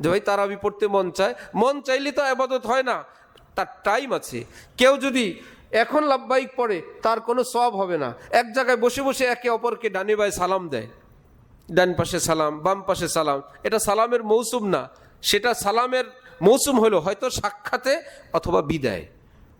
যে ভাই তারাবি পড়তে মন চাইলে তো ইবাদত হয় না, তার টাইম আছে। কেউ যদি এখন লাব্বাইক পড়ে, তার কোনো সওয়াব হবে না। এক জায়গায় বসে বসে একে অপরকে ডানে বায়ে সালাম দেয়, ডান পাশে সালাম, বাম পাশে সালাম, এটা সালামের মৌসুম না। সেটা সালামের মৌসুম হলো হয়তো সাক্ষাতে অথবা বিদায়।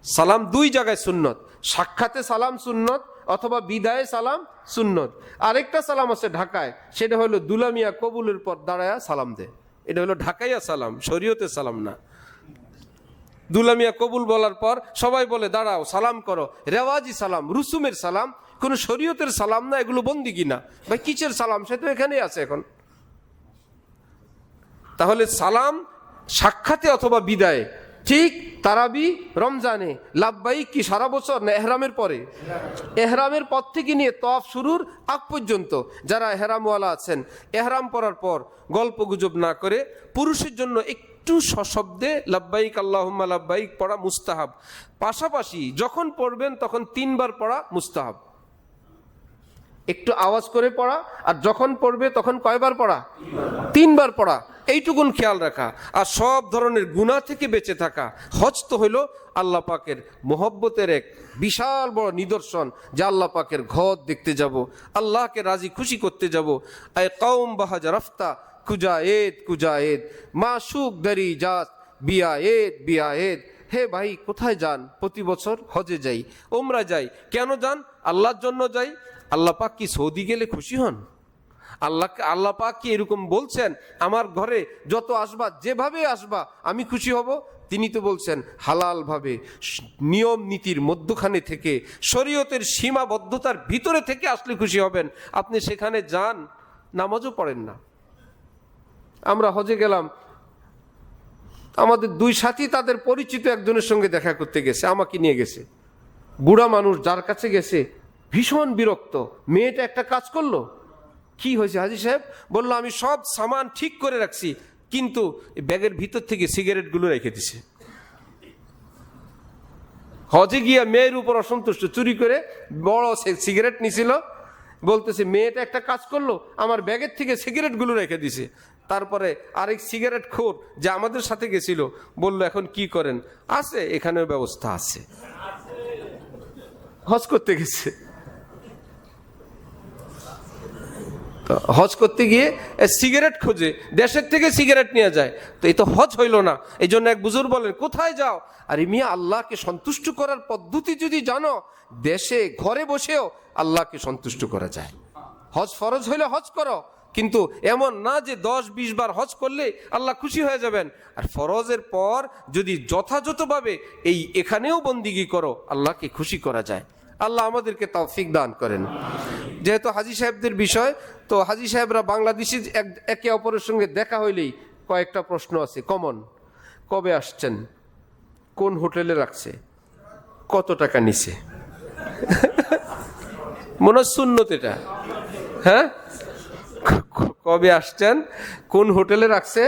সালাম 2 জায়গায় সুন্নত, সাক্ষাতে সালাম সুন্নত অথবা বিদায়ে সালাম সুন্নত। আরেকটা সালাম আছে ঢাকায়, সেটা হলো দুলামিয়া কবুলের পর দাঁড়ায়া সালাম দে। এটা হলো ঢাকাইয়া সালাম, শরীয়তে সালাম না। দুলামিয়া কবুল বলার পর সবাই বলে দাঁড়াও সালাম করো, রেওয়াজি সালাম, রুসুমের সালাম, কোন শরীয়তের সালাম না। এগুলো বন্দিগি না ভাই, কিসের সালাম? সে তো এখানেই আছে এখন। তাহলে সালাম সাক্ষাতে অথবা বিদায়ে। ঠিক তারাবি রমজানে লাব্বাইক কি সারা বছর না এহরামের পরে? এহরামের পর থেকে নিয়ে তওয়াফ শুরুর আগ পর্যন্ত যারা এহরামওয়ালা আছেন, এহরাম পরার পর গল্প গুজব না করে পুরুষের জন্য একটু সশব্দে লাব্বাইক আল্লাহুম্মা লাব্বাইক পড়া মুস্তাহাব। পাশাপাশি যখন পড়বেন তখন 3 বার পড়া মুস্তাহাব। একটু আওয়াজ করে পড়া, আর যখন পড়বে তখন কয়বার পড়া? 3 বার পড়া। এইটুকুন খেয়াল রাখা, আর সব ধরনের গুনাহ থেকে বেঁচে থাকা। হজ তো হইল আল্লাহ পাকের মোহব্বতের এক বিশাল বড় নিদর্শন, যে আল্লাহ পাকের ঘর দেখতে যাব, আল্লাহকে রাজি খুশি করতে যাব। আয় কওম বাহাজা রফতা কুজায়েদ কুজায়েদ মাসুক দারি জাত বিয়ায়েদ বিয়ায়েদ। হে ভাই, কোথায় যান? প্রতি বছর হজে যাই, ওমরা যাই। কেন যান? আল্লাহর জন্য যাই। আল্লাহ পাক কি সৌদি গেলে খুশি হন? আল্লাহ পাক কি এরকম বলছেন আমার ঘরে যত আসবা, যেভাবে আসবা আমি খুশি হব? তিনি তো বলছেন হালাল ভাবে, নিয়ম নীতির মধ্যখানে থেকে, শরীয়তের সীমাবদ্ধতার ভিতরে থেকে আসলে খুশি হবেন। আপনি সেখানে যান, নামাজও পড়েন না। আমরা হজে গেলাম, আমাদের 2 সাথী তাদের পরিচিত একজনের সঙ্গে দেখা করতে গেছে, আমাকে নিয়ে গেছে। বুড়া মানুষ, যার কাছে গেছে ভীষণ বিরক্ত। মেয়েটা একটা কাজ করলো, কি হয়েছে হাজী সাহেব? বললো আমি সব সামান ঠিক করে রাখছি, কিন্তু ব্যাগের ভিতর থেকে সিগারেটগুলো রেখে দিছে। হজে গিয়া মেয়ের উপর অসন্তুষ্ট, চুরি করে বড় সিগারেট নিছিল, বলতেছে মেয়েটা একটা কাজ করলো, আমার ব্যাগের থেকে সিগারেটগুলো রেখে দিছে। তারপরে আরেক সিগারেট খোর যে আমাদের সাথে গেছিল বলল এখন কি করেন? আছে, এখানেও ব্যবস্থা আছে। হজ করতে গেছে, হজ করতে গিয়ে সিগারেট খোঁজে, দেশের থেকে সিগারেট নিয়ে যায়। তো এই তো হজ হইল না। এই জন্য এক বুজুর্গ বলেন, কোথায় যাও? আরে মিয়া, আল্লাহকে সন্তুষ্ট করার পদ্ধতি যদি জানো, দেশে ঘরে বসেও আল্লাহকে সন্তুষ্ট করা যায়। হজ ফরজ হইলে হজ করো, কিন্তু এমন না যে 10-20 বার হজ করলে আল্লাহ খুশি হয়ে যাবেন। আর ফরজের পর যদি যথাযথভাবে এখানেও বন্দিগি করো, আল্লাহকে খুশি করা যায়। আল্লাহ আমাদেরকে তৌফিক দান করেন। যেহেতু হাজী সাহেবদের বিষয়, তো হাজী সাহেবরা বাংলাদেশি একে অপরের সঙ্গে দেখা হইলেই কয়েকটা প্রশ্ন আছে কমন। কবে আসছেন? কোন হোটেলে রাখছে? কত টাকা নিছে? মনে হয় সুন্নত এটা। হ্যাঁ, কবে আসছেন, কোন হোটেলে রাখছে,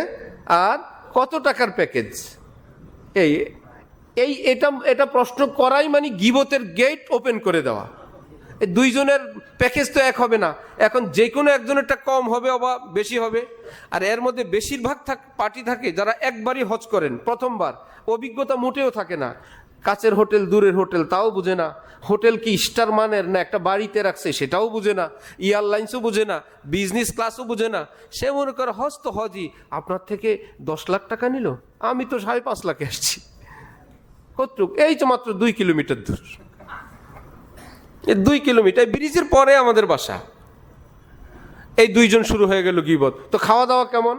আর কত টাকার প্যাকেজ? এটা প্রশ্ন করাই মানে গীবতের গেট ওপেন করে দেওয়া। এই 2 জনের প্যাকেজ তো এক হবে না। এখন যে কোনো একজনেরটা কম হবে বা বেশি হবে। আর এর মধ্যে বেশিরভাগ পার্টি থাকে যারা একবারই হজ করেন, প্রথমবার, অভিজ্ঞতা মোটেও থাকে না। কাছের হোটেল, দূরের হোটেল তাও বুঝে না, হোটেল কি স্টার মানের না একটা বাড়িতে রাখছে সেটাও বুঝে না, এয়ারলাইন্সও বুঝে না, বিজনেস ক্লাসও বুঝে না। সে মনে করে হজ তো হজই, আপনার থেকে 10 লাখ টাকা নিল, আমি তো 5.5 লাখে আসছি। কতটুক? এই তো মাত্র 2 কিলোমিটার দূর। 2 কিলোমিটার, ব্রিজের পরে আমাদের বাসা। এই 2 জন শুরু হয়ে গেল গীবত। তো খাওয়া দাওয়া কেমন?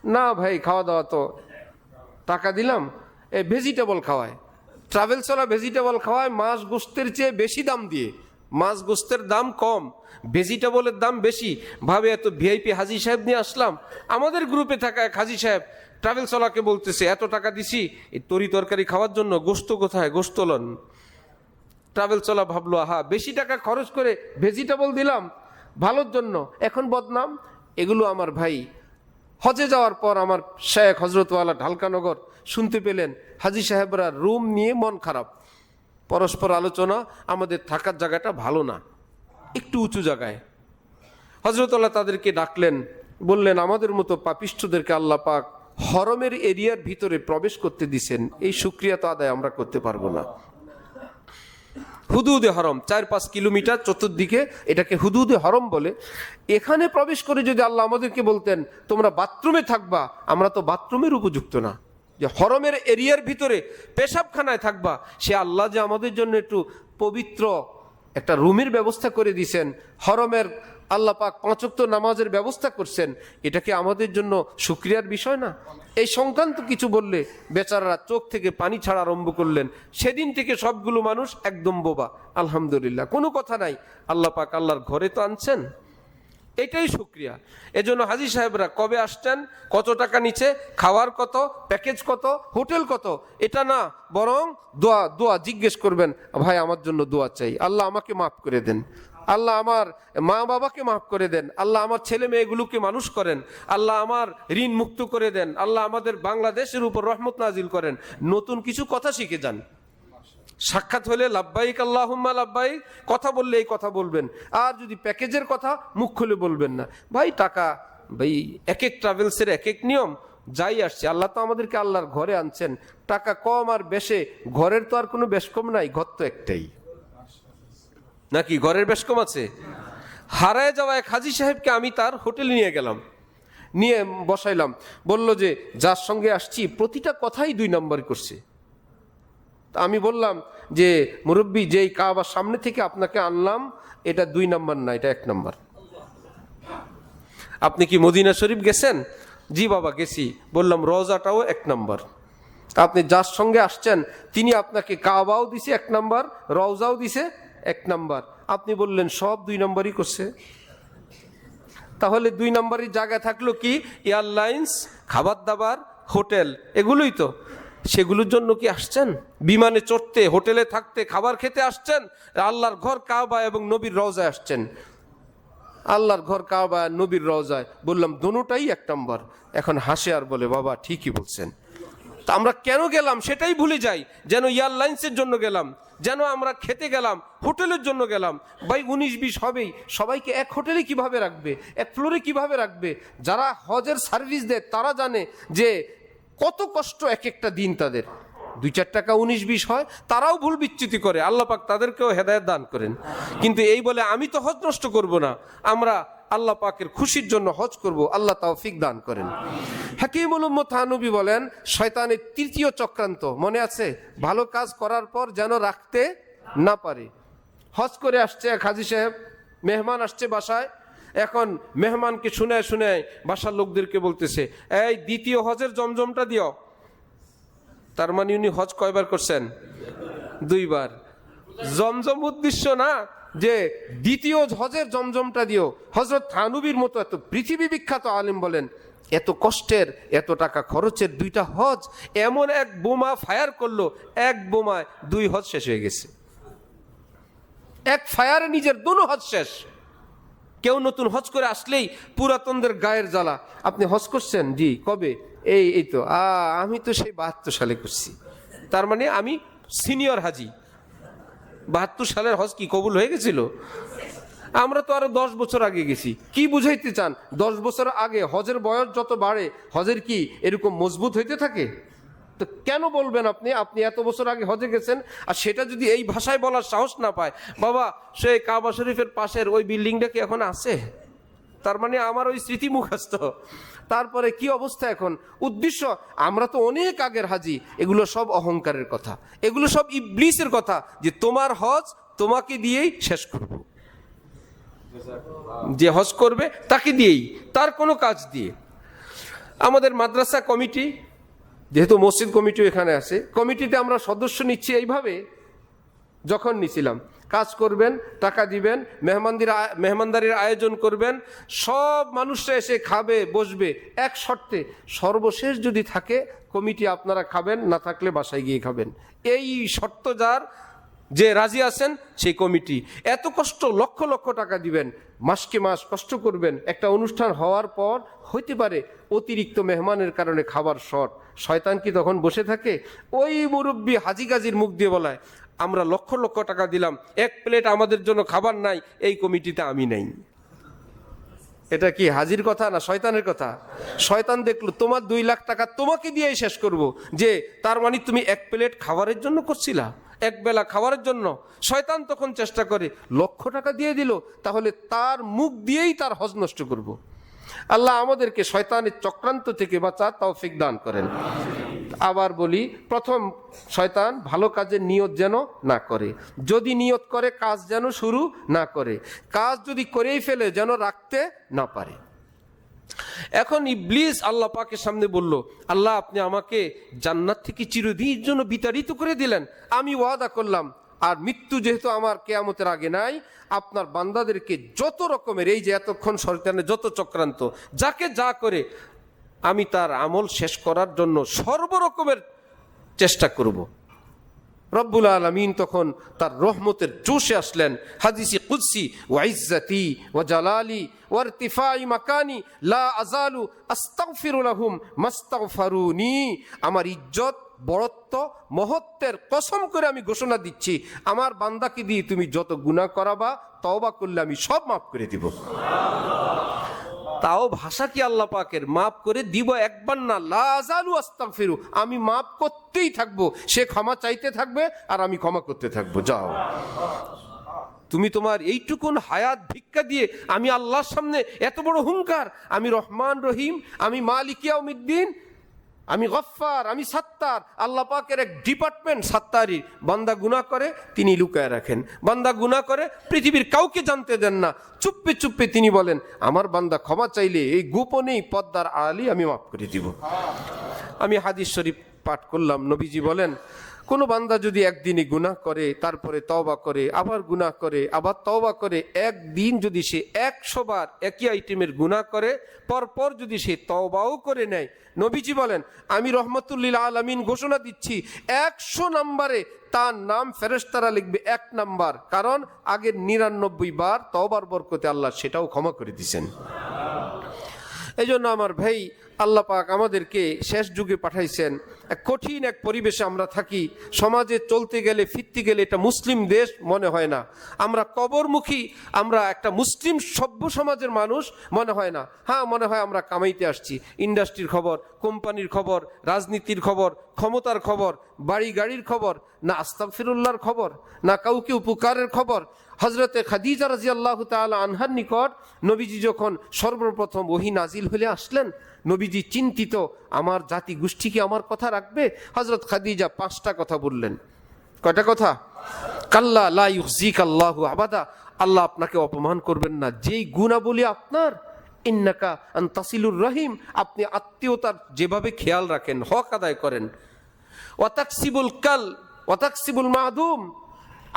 না ভাই, খাওয়া দাওয়া তো টাকা দিলাম, ভেজিটেবল খাওয়ায়, ট্রাভেল চলা ভেজিটেবল খাওয়ায়, মাছ গোস্তের চেয়ে বেশি দাম দিয়ে। মাছ গোস্তের দাম কম, ভেজিটেবলের দাম বেশি। ভাবে এত ভিআইপি হাজী সাহেব নিয়ে আসলাম। আমাদের গ্রুপে থাকা এক হাজী সাহেব ট্রাভেল চলাকে বলতেছে, এত টাকা দিছি এই তরি তরকারি খাওয়ার জন্য, গোস্ত কোথায়? গোস্ত লন। ট্রাভেল চলা ভাবলো, আহা, বেশি টাকা খরচ করে ভেজিটেবল দিলাম ভালোর জন্য, এখন বদনাম। এগুলো আমার ভাই হজে যাওয়ার পর আমার শেখ হজরতওয়ালা ঢালকানগর শুনতে পেলেন হাজী সাহেবরা রুম নিয়ে মন খারাপ, পরস্পর আলোচনা, আমাদের থাকার জায়গাটা ভালো না, একটু উঁচু জায়গায়। হজরতওয়ালা তাদেরকে ডাকলেন, বললেন আমাদের মতো পাপিষ্ঠদেরকে আল্লাহ পাক হরমের এরিয়ার ভিতরে প্রবেশ করতে দিছেন, এই শুকরিয়া তো আদায় আমরা করতে পারবো না। হুদুদে হরম 4-5 কিলোমিটার চতুর্দিকে, এটাকে হুদুদে হরম বলে। এখানে প্রবেশ করে যদি আল্লাহ আমাদেরকে বলতেন তোমরা বাথরুমে থাকবা, আমরা তো বাথরুমের উপযুক্ত না, যে হরমের এরিয়ার ভিতরে পেশাবখানায় থাকবা, সে আল্লাহ যে আমাদের জন্য একটু পবিত্র একটা রুমের ব্যবস্থা করে দিয়েছেন, হরমের আল্লাহ পাক 5 ওয়াক্ত নামাজের ব্যবস্থা করছেন, এটা কি আমাদের জন্য শুকরিয়ার বিষয় না? এই সংক্রান্ত কিছু বললে বেচারারা চোখ থেকে পানি ছাড়া আরম্ভ করলেন। সেদিন থেকে সবগুলো মানুষ একদম বোবা। আলহামদুলিল্লাহ, কোনো কথা নাই, আল্লাহ পাক আল্লাহর ঘরে তো আনছেন, এটাই শুকরিয়া। এজন্য হাজী সাহেবরা কবে আসছেন, কত টাকা নিচে, খাওয়ার কত, প্যাকেজ কত, হোটেল কত, এটা না, বরং দোয়া দোয়া জিজ্ঞেস করবেন, ভাই আমার জন্য দোয়া চাই, আল্লাহ আমাকে মাফ করে দেন, আল্লাহ আমার মা বাবাকে মাফ করে দেন, আল্লাহ আমার ছেলে মেয়েগুলোকে মানুষ করেন, আল্লাহ আমার ঋণ মুক্ত করে দেন, আল্লাহ আমাদের বাংলাদেশের উপর রহমত নাজিল করেন। নতুন কিছু কথা শিখে যান। সাক্ষাৎ হলে লাব্বাইক আল্লাহুম্মা লাব্বাইক, কথা বললে এই কথা বলবেন। আর যদি প্যাকেজের কথা মুখ খুলে বলবেন না। ভাই টাকা, ভাই এক এক ট্রাভেলসের এক এক নিয়ম, যাই আসছে, আল্লাহ তো আমাদেরকে আল্লাহর ঘরে আনছেন। টাকা কম আর বেশে, ঘরের তো আর কোনো বেশ কম নাই, ঘর তো একটাই, নাকি ঘরের বেশ কম আছে? হারায় যাওয়া এক হাজী সাহেবকে আমি তার হোটেলে নিয়ে গেলাম, নিয়ে বসাইলাম। বলল যে যার সঙ্গে আসছি প্রতিটা কথাই 2 নম্বর করছে। আমি বললাম যে মুরব্বী, যেই কাবার সামনে থেকে আপনাকে আনলাম এটা 2 নম্বর না, এটা 1 নম্বর। আপনি কি মদিনা শরীফ গেছেন? জি বাবা গেছি। বললাম রওজাটাও 1 নম্বর। আপনি যার সঙ্গে আসছেন তিনি আপনাকে কাবাও দিছে 1 নম্বর, রওজাও দিছে 1 নম্বর। আপনি বললেন সব 2 নম্বরই করছে। তাহলে 2 নম্বরই জায়গায় থাকলো কি? এয়ারলাইন্স, খাবার দাবার, হোটেল, এগুলোই তো। সেগুলোর জন্য কি আসছেন? বিমানে চড়তে, হোটেলে থাকতে, খাবার খেতে আসছেন? আল্লাহর ঘর কাবা এবং নবীর রওজায় আসছেন। আল্লাহর ঘর কাবা, নবীর রওজায়। বললাম দোনোটাই 1 নম্বর। এখন হাসে আর বলে বাবা ঠিকই বলছেন। তা আমরা কেন গেলাম সেটাই ভুলে যাই। যেন এয়ারলাইন্সের জন্য গেলাম, যেন আমরা খেতে গেলাম, হোটেলের জন্য গেলাম। ভাই 19-20 হবেই, সবাইকে এক হোটেলে কিভাবে রাখবে, এক ফ্লোরে কিভাবে রাখবে? যারা হজের সার্ভিস দেয় তারা জানে যে কত কষ্ট এক একটা দিন তাদের। 2-4 টাকা 19-20 হয়, তারাও ভুল বিচ্যুতি করে। আল্লাহ পাক তাদেরকেও হেদায়েত দান করেন। কিন্তু এই বলে আমি তো হজ নষ্ট করব না, আমরা আল্লাহ পাকের খুশির জন্য হজ করব, আল্লাহ তৌফিক দান করেন। হাকিমুল উম্মত থানবী বলেন শয়তানের 3য় চক্রান্ত মনে আছে? ভালো কাজ করার পর যেন রাখতে না পারে। হজ করে আসছে এক হাজী সাহেব, মেহমান আসছে বাসায়। এখন মেহমানকে শুনে শুনে বাসার লোকদেরকে বলতেছে, এই 2য় হজের জমজমটা দিও। তার মানে উনি হজ কয়বার করছেন? 2 বার। জমজম উদ্দেশ্য না যে 2য় হজের জমজমটা দিও। হযরত থানবীর মতো এত পৃথিবী বিখ্যাত আলেম বলেন এত কষ্টের, এত টাকা খরচের 2টা হজ, এমন এক বোমা ফায়ার করলো, এক বোমায় 2 হজ শেষ হয়ে গেছে। এক ফায়ারে নিজের 2 হজ শেষ। কেউ নতুন হজ করে আসলেই পুরাতনদের গায়ের জ্বালা। আপনি হজ করছেন? জি। কবে? এই তো আমি তো সেই 72 সালে করছি। তার মানে আমি সিনিয়র হাজি। 72 সালের হজ কি কবুল হয়ে গেছিল? আমরা তো আরো 10 বছর আগে গেছি। কি বুঝাইতে চান? 10 বছর আগে হজের বয়স যত বাড়ে, হজের কি এরকম মজবুত হইতে থাকে? তো কেন বলবেন আপনি এত বছর আগে হজে গেছেন, আর সেটা যদি এই ভাষায় বলার সাহস না পায়? বাবা সে কাবা শরীফের পাশের ওই বিল্ডিংটা কি এখন আছে? তার মানে আমার ওই স্মৃতি মুখস্থ। তারপরে কি অবস্থা এখন? উদ্দেশ্য আমরা তো অনেক আগের হাজি। এগুলো সব অহংকারের কথা, এগুলো সব ইবলিসের কথা, যে তোমার হজ তোমাকে দিয়েই শেষ করব। যে হজ করবে তাকে দিয়েই, তার কোনো কাজ দিয়ে। আমাদের মাদ্রাসা কমিটি, যেহেতু মসজিদ কমিটিও এখানে আছে, কমিটিতে আমরা সদস্য নিচ্ছি এইভাবে। যখন নিছিলাম, কাজ করবেন, টাকা দিবেন, মেহমানদারির আয়োজন করবেন, সব মানুষরা এসে খাবে, বসবে, এক শর্তে সর্বশেষ যদি থাকে কমিটি আপনারা খাবেন, না থাকলে বাসায় গিয়ে খাবেন। এই শর্ত যার, যে রাজি আছেন সেই কমিটি। এত কষ্ট, লক্ষ লক্ষ টাকা দিবেন, মাসকে মাস কষ্ট করবেন। একটা অনুষ্ঠান হওয়ার পর হইতে পারে অতিরিক্ত মেহমানের কারণে খাবার শর্ট, শয়তান কি তখন বসে থাকে? ওই মুরব্বী হাজি গাজির মুখ দিয়ে বলায় আমরা লক্ষ লক্ষ টাকা দিলাম, 1 প্লেট আমাদের জন্য খাবার নাই, এই কমিটিতে আমি নাই। এটা কি হাজির কথা না শয়তানের কথা? শয়তান দেখলো তোমার 2 লাখ টাকা তোমাকে দিয়েই শেষ করব, যে তার মানে তুমি 1 প্লেট খাবারের জন্য করছিলা, 1 বেলা খাবারের জন্য। শয়তান তখন চেষ্টা করে লক্ষ টাকা দিয়ে দিল, তাহলে তার মুখ দিয়েই তার হজ নষ্ট করব। আল্লাহ আমাদেরকে শয়তানের চক্রান্ত থেকে বাঁচার তৌফিক দান করেন। আবার বলি, প্রথম শয়তান ভালো কাজের নিয়ত যেন না করে, যদি নিয়ত করে কাজ যেন শুরু না করে, কাজ যদি করেই ফেলে যেন রাখতে না পারে। এখন ইবলিস আল্লাহ পাকের সামনে বলল, আল্লাহ আপনি আমাকে জান্নাত থেকে চিরদিনের জন্য বিতাড়িত করে দিলেন, আমি ওয়াদা করলাম আর মৃত্যু যেহেতু আমার কিয়ামতের আগে নাই, আপনার বান্দাদেরকে যত রকমের এই যে এতক্ষণ শয়তানের যত চক্রান্ত, যাকে যা করে আমি তার আমল শেষ করার জন্য সর্বরকমের চেষ্টা করব। রব্বুল আলামিন তখন তার রহমতের জোশে আসলেন। হাদিসে কুদসি, ওয়া ইজ্জতি ওয়া জালালি ওয়া ইরতিফাই মাকানি লা আযালু আস্তাগফিরু লাহুম মাস্তাগফারুনি। আমার ইজ্জত, বড়ত্ব, মহত্বের কসম করে আমি ঘোষণা দিচ্ছি, আমার বান্দাকে দিয়ে তুমি যত গুনাহ করাবা, তওবা করলে আমি সব মাফ করে দিব। তাও ভাষা কি আল্লাহ পাকের, মাফ করে দিব একবার না, লা আযালু আস্তাগফিরু, আমি মাফ করতেই থাকবো, সে ক্ষমা চাইতে থাকবে আর আমি ক্ষমা করতে থাকবো। যাও তুমি তোমার এইটুকুন হায়াত ভিক্ষা দিয়ে আমি আল্লাহর সামনে এত বড় হুঙ্কার, আমি রহমান রহিম, আমি মালিক ইয়াউমিদ্দিন, আমি গফফার, আমি সাত্তার। আল্লাহ পাকের এক ডিপার্টমেন্ট সাত্তারি। বান্দা গুনাহ করে তিনি লুকায় রাখেন, বান্দা গুনাহ করে পৃথিবীর কাউকে জানতে দেন না, চুপে চুপে তিনি বলেন আমার বান্দা ক্ষমা চাইলে এই গোপনেই পর্দার আড়ালেই আমি মাফ করে দিব। আমি হাদিস শরীফ পাঠ করলাম, নবীজি বলেন কোনো বান্দা যদি একদিনে গুনাহ করে, তারপরে তওবা করে, আবার গুনাহ করে, আবার তওবা করে, একদিন যদি সে 100 বার একই আইটেমের গুনাহ করে, পরপর যদি সে তওবাও করে নেয়, নবীজি বলেন আমি রহমতুল লিল আলামিন ঘোষণা দিচ্ছি 100 নম্বরে তার নাম ফেরেশতারা লিখবে 1 নাম্বার, কারণ আগের 99 বার তওবার বরকতে আল্লাহ সেটাও ক্ষমা করে দিয়েছেন। এই জন্য আমার ভাই, আল্লাহ পাক আমাদেরকে শেষ যুগে পাঠাইছেন, এক কঠিন এক পরিবেশে আমরা থাকি। সমাজে চলতে গেলে ফিরতে গেলে এটা মুসলিম দেশ মনে হয় না, আমরা কবরমুখী, আমরা একটা মুসলিম সভ্য সমাজের মানুষ মনে হয় না। হ্যাঁ, মনে হয় আমরা কামাইতে আসছি। ইন্ডাস্ট্রির খবর, কোম্পানির খবর, রাজনীতির খবর, ক্ষমতার খবর, বাড়ি গাড়ির খবর, না আস্তাগফিরুল্লাহর খবর, না কাউকে উপকারের খবর। হযরতে খাদিজা রাদিয়াল্লাহু তাআলা আনহার নিকট নবীজি যখন সর্বপ্রথম ওহী নাজিল হলে আসলেন, নবীজি চিন্তিত, আমার জাতি গোষ্ঠী কি আমার কথা রাখবে? হযরত খাদিজা 5টা কথা বললেন। কয়টা কথা? কাল্লা লা ইউযিকাল্লাহু আবাদা, আল্লাহ আপনাকে অপমান করবেন না। যেই গুণাবলী আপনার, ইন্নাকা আনতাসিলুর রহিম, আপনি আত্মীয়তার যেভাবে খেয়াল রাখেন, হক আদায় করেন। ওয়া তাকসিবুল কাল ওয়া তাকসিবুল মাদুম,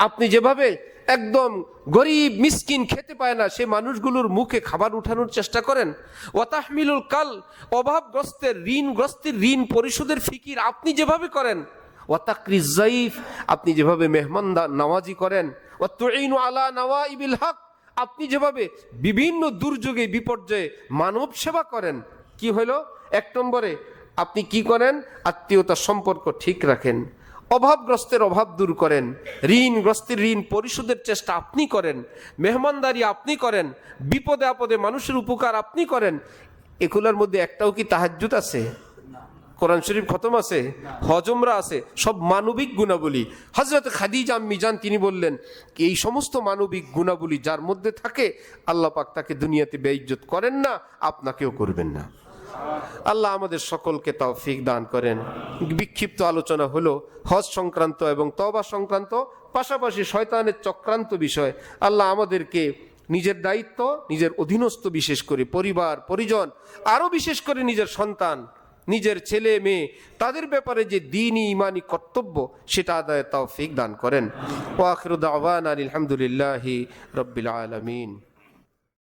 আপনি যেভাবে একদম গরিব মিসকিন খেতে পায় না সে মানুষগুলোর মুখে খাবার উঠানোর চেষ্টা করেন। ওয়া তাহমিলুল কাল, অভাবগ্রস্তের ঋণগ্রস্তের ঋণ পরিশোধের ফিকির আপনি যেভাবে করেন। ওয়া তাকরিজ যায়িফ, আপনি যেভাবে মেহমান নওয়াজি করেন। ওয়া তুঈনু আলা নওয়াইবিল হক, আপনি যেভাবে বিভিন্ন দুর্যোগে বিপর্যয়ে মানব সেবা করেন। কি হলো? 1 নম্বরে আপনি কি করেন? আত্মীয়তার সম্পর্ক ঠিক রাখেন, অভাবগ্রস্তের অভাব দূর করেন, ঋণগ্রস্তের ঋণ পরিশোধের চেষ্টা আপনি করেন, মেহমানদারি আপনি করেন, বিপদে আপদে মানুষের উপকার আপনি করেন। এগুলোর মধ্যে একটাও কি তাহাজ্জুদ আছে? কোরআন শরীফ খতম আছে? হজমরা আছে? সব মানবিক গুণাবলী। হযরত খাদিজা আম্মি জান তিনি বললেন এই সমস্ত মানবিক গুণাবলী যার মধ্যে থাকে, আল্লাহ পাক তাকে দুনিয়াতে বেইজ্জত করেন না, আপনাকেও করবেন না। আল্লাহ আমাদের সকলকে তৌফিক দান করেন। বিক্ষিপ্ত আলোচনা হলো হজ সংক্রান্ত এবং তওবা সংক্রান্ত, পাশাপাশি শয়তানের চক্রান্ত বিষয়। আল্লাহ আমাদেরকে নিজের দায়িত্ব, নিজের অধীনস্থ, বিশেষ করে পরিবার পরিজন, আরও বিশেষ করে নিজের সন্তান, নিজের ছেলে মেয়ে, তাদের ব্যাপারে যে দ্বীনি ইমানি কর্তব্য সেটা আদায়ে তৌফিক দান করেন। ওয়া আখিরু দাওয়ানা আলহামদুলিল্লাহি রাব্বিল আলামিন।